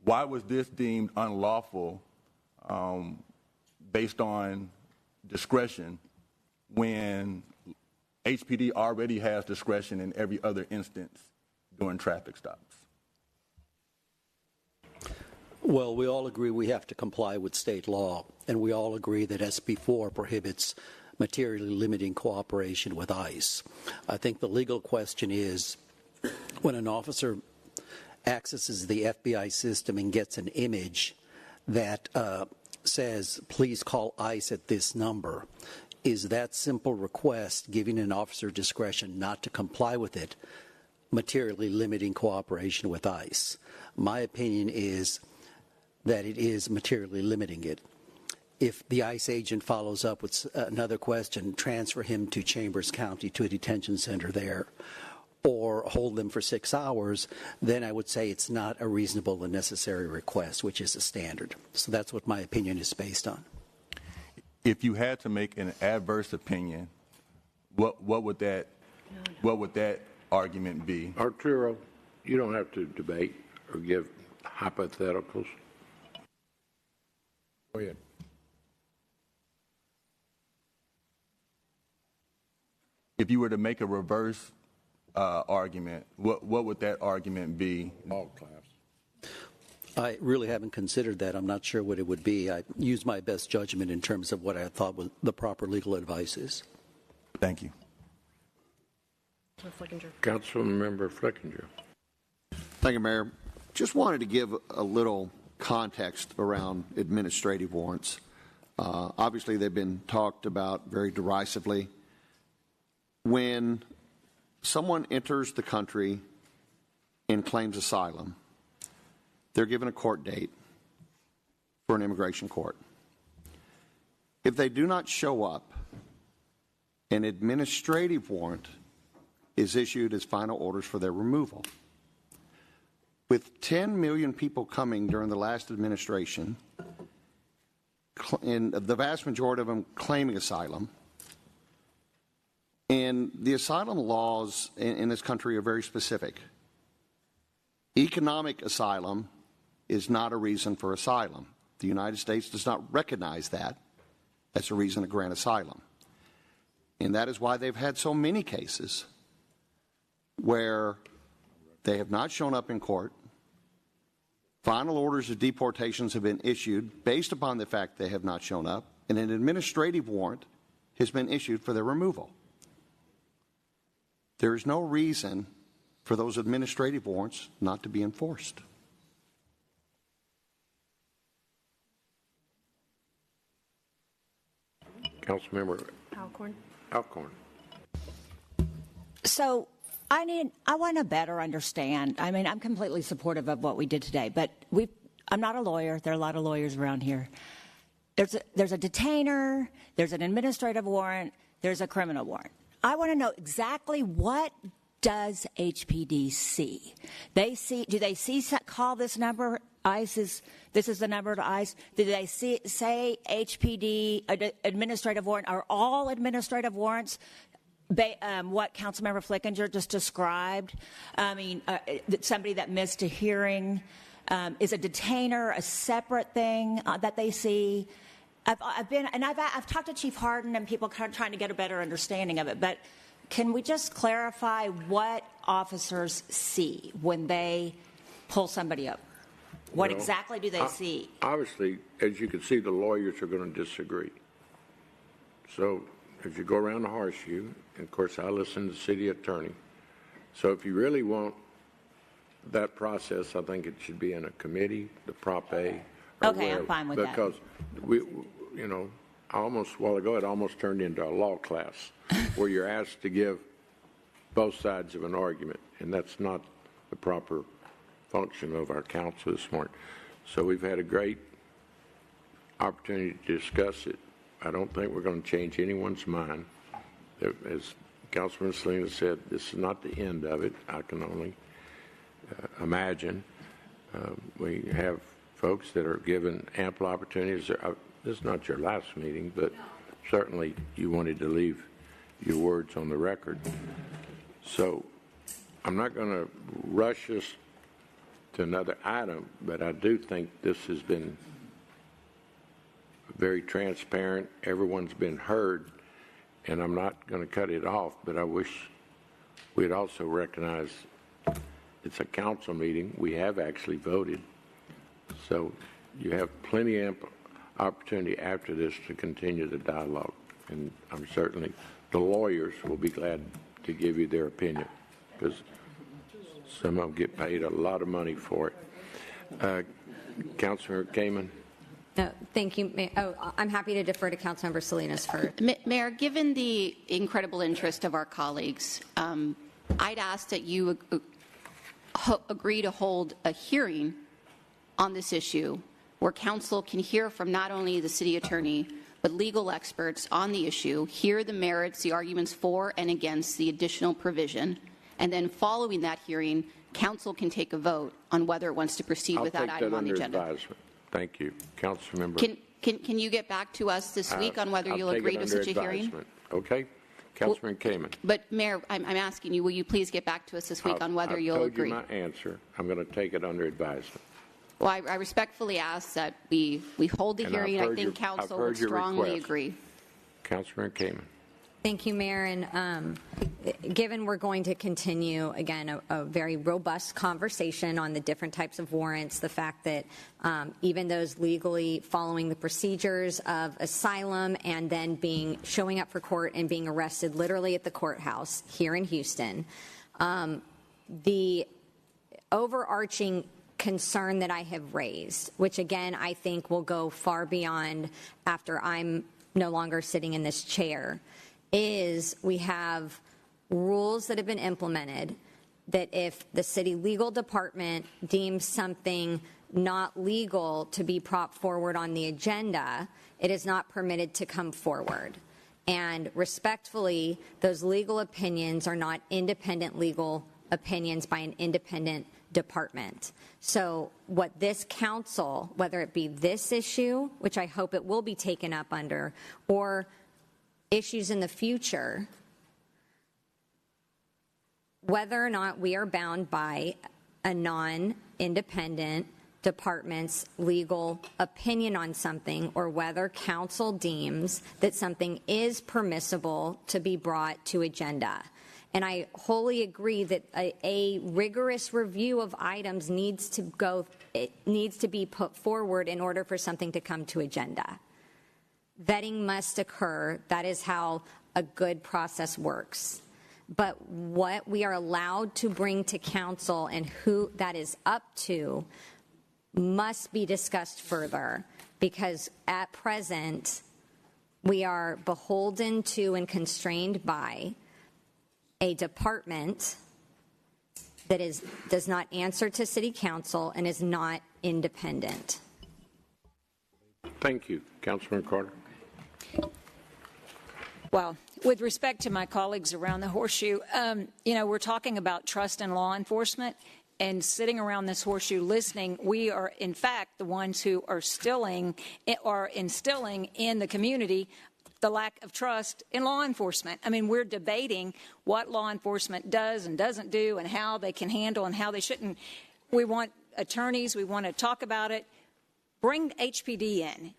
why was this deemed unlawful based on discretion when HPD already has discretion in every other instance during traffic stops? Well, we all agree we have to comply with state law, and we all agree that SB 4 prohibits materially limiting cooperation with ICE. I think the legal question is, when an officer accesses the FBI system and gets an image that says, please call ICE at this number, is that simple request, giving an officer discretion not to comply with it, materially limiting cooperation with ICE? My opinion is that it is materially limiting it. If the ICE agent follows up with another question, transfer him to Chambers County to a detention center there, or hold them for 6 hours, then I would say it's not a reasonable and necessary request, which is the standard. So that's what my opinion is based on. If you had to make an adverse opinion, what would that argument be? Arturo, you don't have to debate or give hypotheticals. Go ahead. If you were to make a reverse argument, what would that argument be? All class. I really haven't considered that. I'm not sure what it would be. I used my best judgment in terms of what I thought was the proper legal advice is. Thank you. Flickinger. Councilmember Flickinger. Thank you, Mayor. Just wanted to give a little context around administrative warrants. Obviously, they've been talked about very derisively. When someone enters the country and claims asylum, they're given a court date for an immigration court. If they do not show up, an administrative warrant is issued as final orders for their removal. With 10 million people coming during the last administration, and the vast majority of them claiming asylum, and the asylum laws in this country are very specific. Economic asylum is not a reason for asylum. The United States does not recognize that as a reason to grant asylum. And that is why they've had so many cases where they have not shown up in court. Final orders of deportations have been issued based upon the fact they have not shown up, and an administrative warrant has been issued for their removal. There is no reason for those administrative warrants not to be enforced. Councilmember Alcorn. So I want to better understand. I mean, I'm completely supportive of what we did today, but I'm not a lawyer. There are a lot of lawyers around here. There's a detainer, there's an administrative warrant, there's a criminal warrant. I want to know exactly what does HPD see? Do they call this number ICE this is the number to ICE? Do they say HPD administrative warrant? Are all administrative warrants what Councilmember Flickinger just described? I mean, somebody that missed a hearing. Is a detainer a separate thing that they see? I've talked to Chief Harden and people trying to get a better understanding of it, but can we just clarify what officers see when they pull somebody up? What exactly do they see? Obviously, as you can see, the lawyers are going to disagree. So if you go around the horseshoe, and of course I listen to the city attorney, so if you really want that process, I think it should be in a committee, the Prop A. Okay, I'm fine with that. Because almost a while ago, it almost turned into a law class where you're asked to give both sides of an argument, and that's not the proper function of our council this morning. So we've had a great opportunity to discuss it. I don't think we're going to change anyone's mind. As Councilman Salinas said, this is not the end of it. I can only imagine. We have folks that are given ample opportunities. This is not your last meeting, but certainly you wanted to leave your words on the record. So I'm not going to rush us to another item, but I do think this has been very transparent. Everyone's been heard, and I'm not going to cut it off, but I wish we'd also recognize it's a council meeting. We have actually voted. So you have plenty of opportunity after this to continue the dialogue. And I'm certainly, the lawyers will be glad to give you their opinion because some of them get paid a lot of money for it. Councilor Kamen. Thank you. I'm happy to defer to Councilmember Salinas for. Mayor, given the incredible interest of our colleagues, I'd ask that you agree to hold a hearing on this issue where council can hear from not only the city attorney but legal experts on the issue, hear the merits, the arguments for and against the additional provision, and then following that hearing, council can take a vote on whether it wants to proceed with that item on the agenda. Advisement. Thank you. Councilmember. Can you get back to us this week on whether you'll agree to such a hearing? Okay. Councilman Kamen. But Mayor, I'm asking you, will you please get back to us this week on whether you'll agree? I've told you my answer. I'm going to take it under advisement. Well, I respectfully ask that we hold the hearing. I think council would strongly agree. Councilman Kamen. Thank you, Mayor. And given we're going to continue, again, a very robust conversation on the different types of warrants, the fact that even those legally following the procedures of asylum and then showing up for court and being arrested literally at the courthouse here in Houston, overarching concern that I have raised, which again I think will go far beyond after I'm no longer sitting in this chair, is we have rules that have been implemented that if the city legal department deems something not legal to be brought forward on the agenda, it is not permitted to come forward. And respectfully, those legal opinions are not independent legal opinions by an independent department. So what this council, whether it be this issue, which I hope it will be taken up under, or issues in the future, whether or not we are bound by a non-independent department's legal opinion on something, or whether council deems that something is permissible to be brought to agenda. And I wholly agree that a rigorous review of items needs to be put forward in order for something to come to agenda. Vetting must occur. That is how a good process works. But what we are allowed to bring to council and who that is up to must be discussed further, because at present we are beholden to and constrained by a department that does not answer to city council and is not independent. Thank you. Councilman Carter. Well, with respect to my colleagues around the horseshoe, we're talking about trust in law enforcement, and sitting around this horseshoe listening, we are in fact the ones who are instilling in the community the lack of trust in law enforcement. I mean, we're debating what law enforcement does and doesn't do and how they can handle and how they shouldn't. We want attorneys. We want to talk about it. Bring HPD in.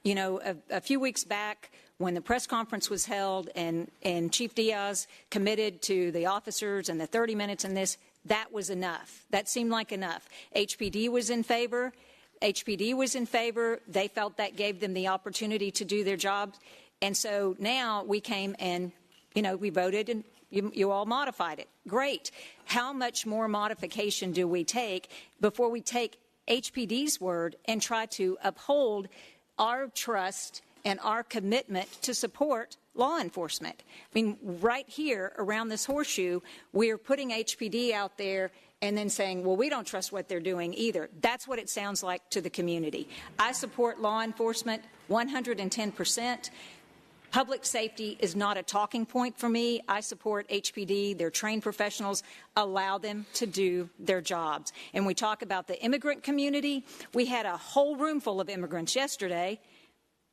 A few weeks back when the press conference was held and Chief Diaz committed to the officers and the 30 minutes in this, that was enough. That seemed like enough. HPD was in favor. They felt that gave them the opportunity to do their jobs. And so now we came and, we voted and you all modified it. Great. How much more modification do we take before we take HPD's word and try to uphold our trust and our commitment to support law enforcement? I mean, right here around this horseshoe, we're putting HPD out there and then saying, well, we don't trust what they're doing either. That's what it sounds like to the community. I support law enforcement 110%. Public safety is not a talking point for me. I support HPD. They're trained professionals. Allow them to do their jobs. And we talk about the immigrant community. We had a whole room full of immigrants yesterday.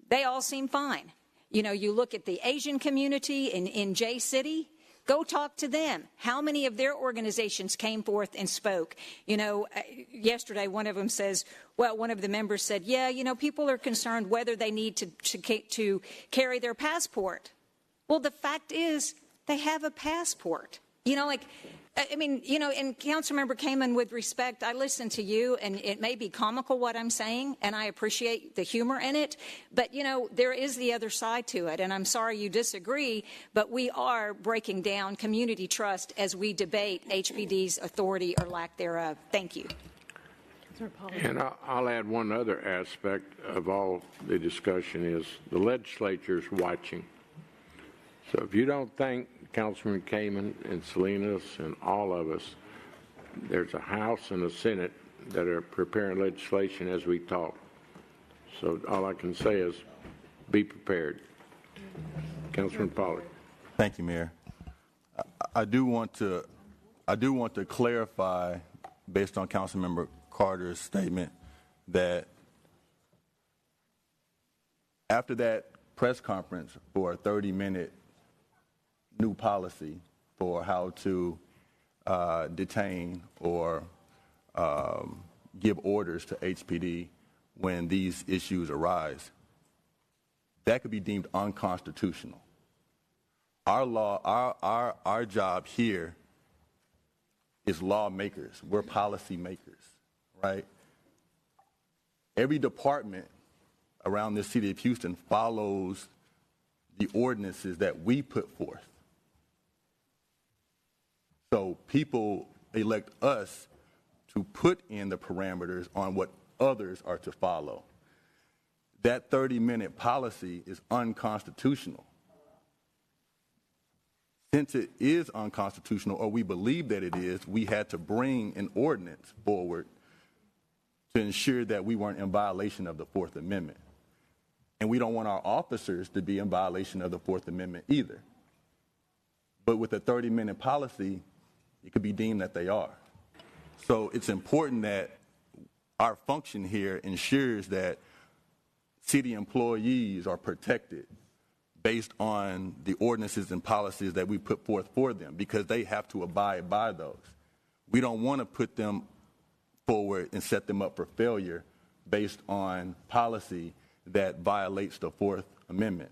They all seem fine. You look at the Asian community in J City. Go talk to them. How many of their organizations came forth and spoke? Yesterday one of them says, well, one of the members said, yeah, people are concerned whether they need to carry their passport. Well, the fact is they have a passport. And Councilmember Kamen, with respect, I listen to you, and it may be comical what I'm saying, and I appreciate the humor in it, but, there is the other side to it, and I'm sorry you disagree, but we are breaking down community trust as we debate HPD's authority or lack thereof. Thank you. And I'll add one other aspect of all the discussion is the legislature's watching. So if you don't think Councilman Kamen and Salinas and all of us, there's a House and a Senate that are preparing legislation as we talk. So all I can say is be prepared. Councilman Pollard. Thank you, Mayor. I do want to clarify, based on Councilmember Carter's statement, that after that press conference for a 30-minute new policy for how to detain or give orders to HPD when these issues arise, that could be deemed unconstitutional. Our job here is lawmakers. We're policy makers, right? Every department around the city of Houston follows the ordinances that we put forth. So people elect us to put in the parameters on what others are to follow. That 30-minute policy is unconstitutional. Since it is unconstitutional, or we believe that it is, we had to bring an ordinance forward to ensure that we weren't in violation of the Fourth Amendment. And we don't want our officers to be in violation of the Fourth Amendment either. But with a 30-minute policy, it could be deemed that they are. So it's important that our function here ensures that city employees are protected based on the ordinances and policies that we put forth for them, because they have to abide by those. We don't want to put them forward and set them up for failure based on policy that violates the Fourth Amendment.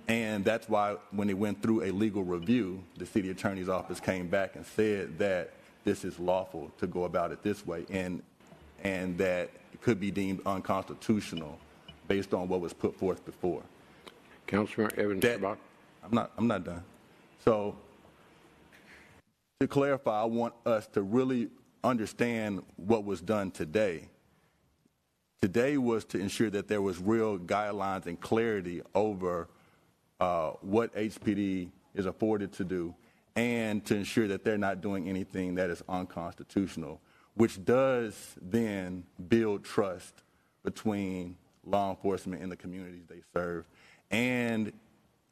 And that's why when it went through a legal review, the city attorney's office came back and said that this is lawful to go about it this way, and that it could be deemed unconstitutional based on what was put forth before. Councilmember Evans. I'm not done. So to clarify, I want us to really understand what was done today. Today was to ensure that there was real guidelines and clarity over what HPD is afforded to do, and to ensure that they're not doing anything that is unconstitutional, which does then build trust between law enforcement and the communities they serve. And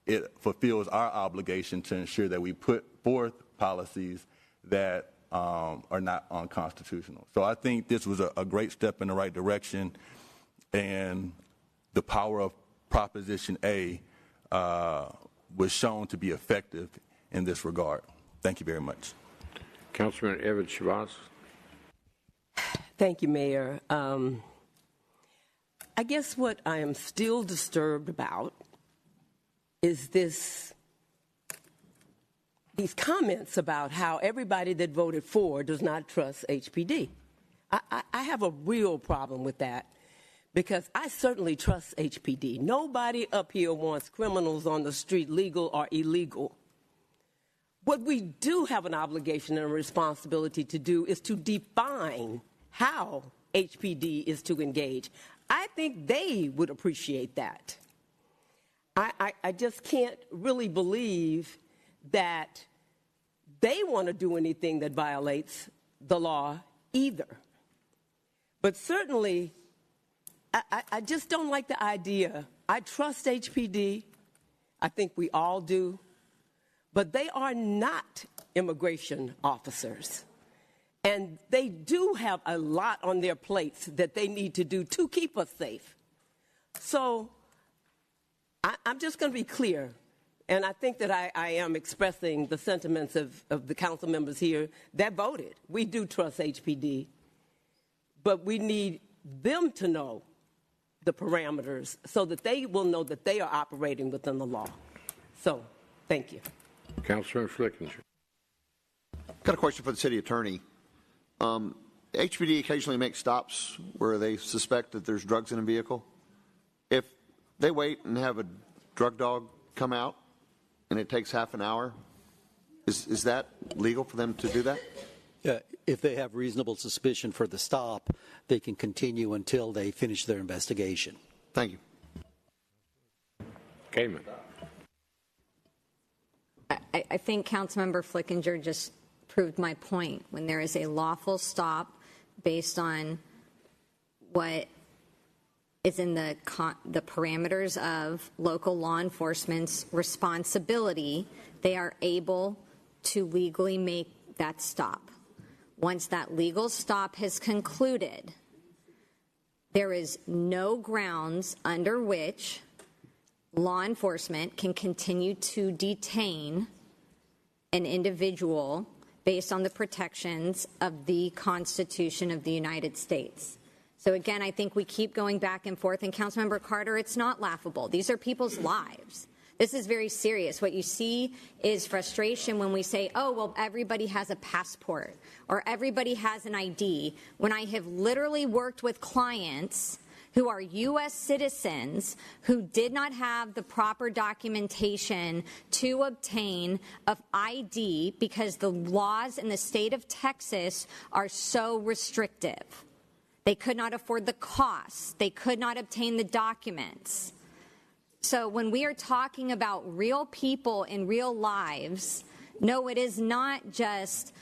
it fulfills our obligation to ensure that we put forth policies that are not unconstitutional. So I think this was a great step in the right direction, and the power of Proposition A was shown to be effective in this regard. Thank you very much. Councilman Evans Shabazz. Thank you, Mayor. I guess what I am still disturbed about is these comments about how everybody that voted for does not trust HPD. I have a real problem with that, because I certainly trust HPD. Nobody up here wants criminals on the street, legal or illegal. What we do have an obligation and a responsibility to do is to define how HPD is to engage. I think they would appreciate that. I just can't really believe that they want to do anything that violates the law either. But certainly, I just don't like the idea. I trust HPD. I think we all do. But they are not immigration officers. And they do have a lot on their plates that they need to do to keep us safe. So I'm just going to be clear. And I think that I am expressing the sentiments of the council members here that voted. We do trust HPD. But we need them to know the parameters so that they will know that they are operating within the law. So, thank you. Councilman Flickinger. Got a question for the city attorney. HPD occasionally makes stops where they suspect that there's drugs in a vehicle. If they wait and have a drug dog come out and it takes half an hour, is that legal for them to do that? If they have reasonable suspicion for the stop, they can continue until they finish their investigation. Thank you. Kamen. I think Councilmember Flickinger just proved my point. When there is a lawful stop based on what is in the parameters of local law enforcement's responsibility, they are able to legally make that stop. Once that legal stop has concluded, there is no grounds under which law enforcement can continue to detain an individual based on the protections of the Constitution of the United States. So again, I think we keep going back and forth. And Councilmember Carter, it's not laughable. These are people's lives. This is very serious. What you see is frustration when we say, oh, well, everybody has a passport or everybody has an ID, when I have literally worked with clients who are U.S. citizens who did not have the proper documentation to obtain of ID because the laws in the state of Texas are so restrictive. They could not afford the costs. They could not obtain the documents. So when we are talking about real people in real lives, no, it is not just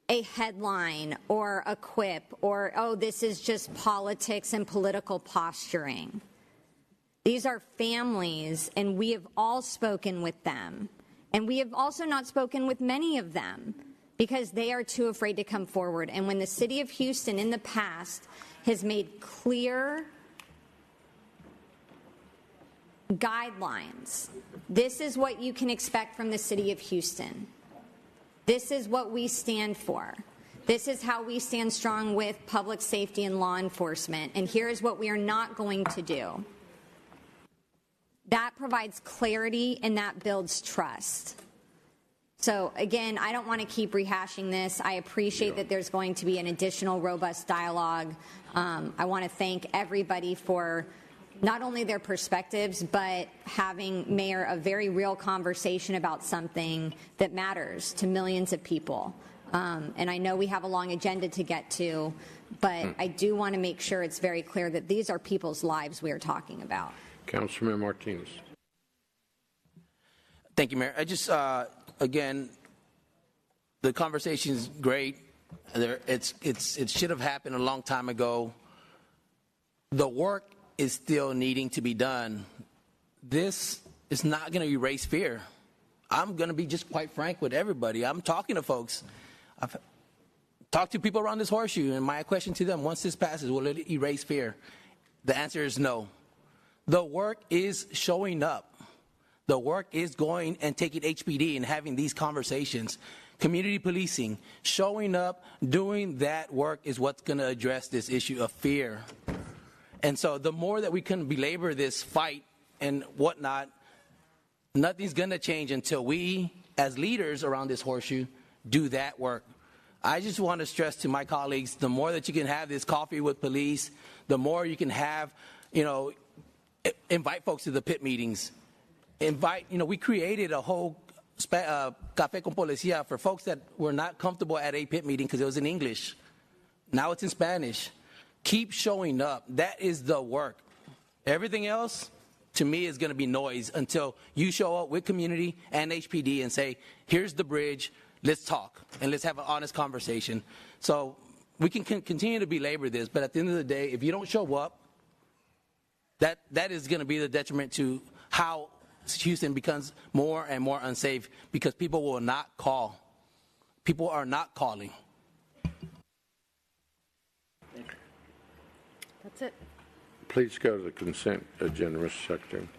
a headline or a quip or, oh, this is just politics and political posturing. These are families, and we have all spoken with them. And we have also not spoken with many of them because they are too afraid to come forward. And when the city of Houston in the past has made clear guidelines, this is what you can expect from the city of Houston. This is what we stand for. This is how we stand strong with public safety and law enforcement. And here is what we are not going to do. That provides clarity and that builds trust. So again, I don't want to keep rehashing this. I appreciate that there's going to be an additional robust dialogue. I want to thank everybody for not only their perspectives, but having, Mayor, a very real conversation about something that matters to millions of people. And I know we have a long agenda to get to, but I do want to make sure it's very clear that these are people's lives we are talking about. Councilman Martinez. Thank you, Mayor. I just, again, the conversation is great. It should have happened a long time ago. The work is still needing to be done. This is not going to erase fear. I'm going to be just quite frank with everybody. I'm talking to folks. I've talked to people around this horseshoe, and my question to them, once this passes, will it erase fear? The answer is no. The work is showing up. The work is going and taking HPD and having these conversations. Community policing, showing up, doing that work is what's going to address this issue of fear. And so the more that we can belabor this fight and whatnot, nothing's going to change until we, as leaders around this horseshoe, do that work. I just want to stress to my colleagues, the more that you can have this coffee with police, the more you can have, invite folks to the pit meetings. We created a whole Café con Policía for folks that were not comfortable at a pit meeting because it was in English. Now it's in Spanish. Keep showing up. That is the work. Everything else, to me, is going to be noise until you show up with community and HPD and say, here's the bridge, let's talk, and let's have an honest conversation. So we can continue to belabor this, but at the end of the day, if you don't show up, that is going to be the detriment to how Houston becomes more and more unsafe because people will not call. People are not calling. That's it. Please go to the consent agenda, Mr. Secretary.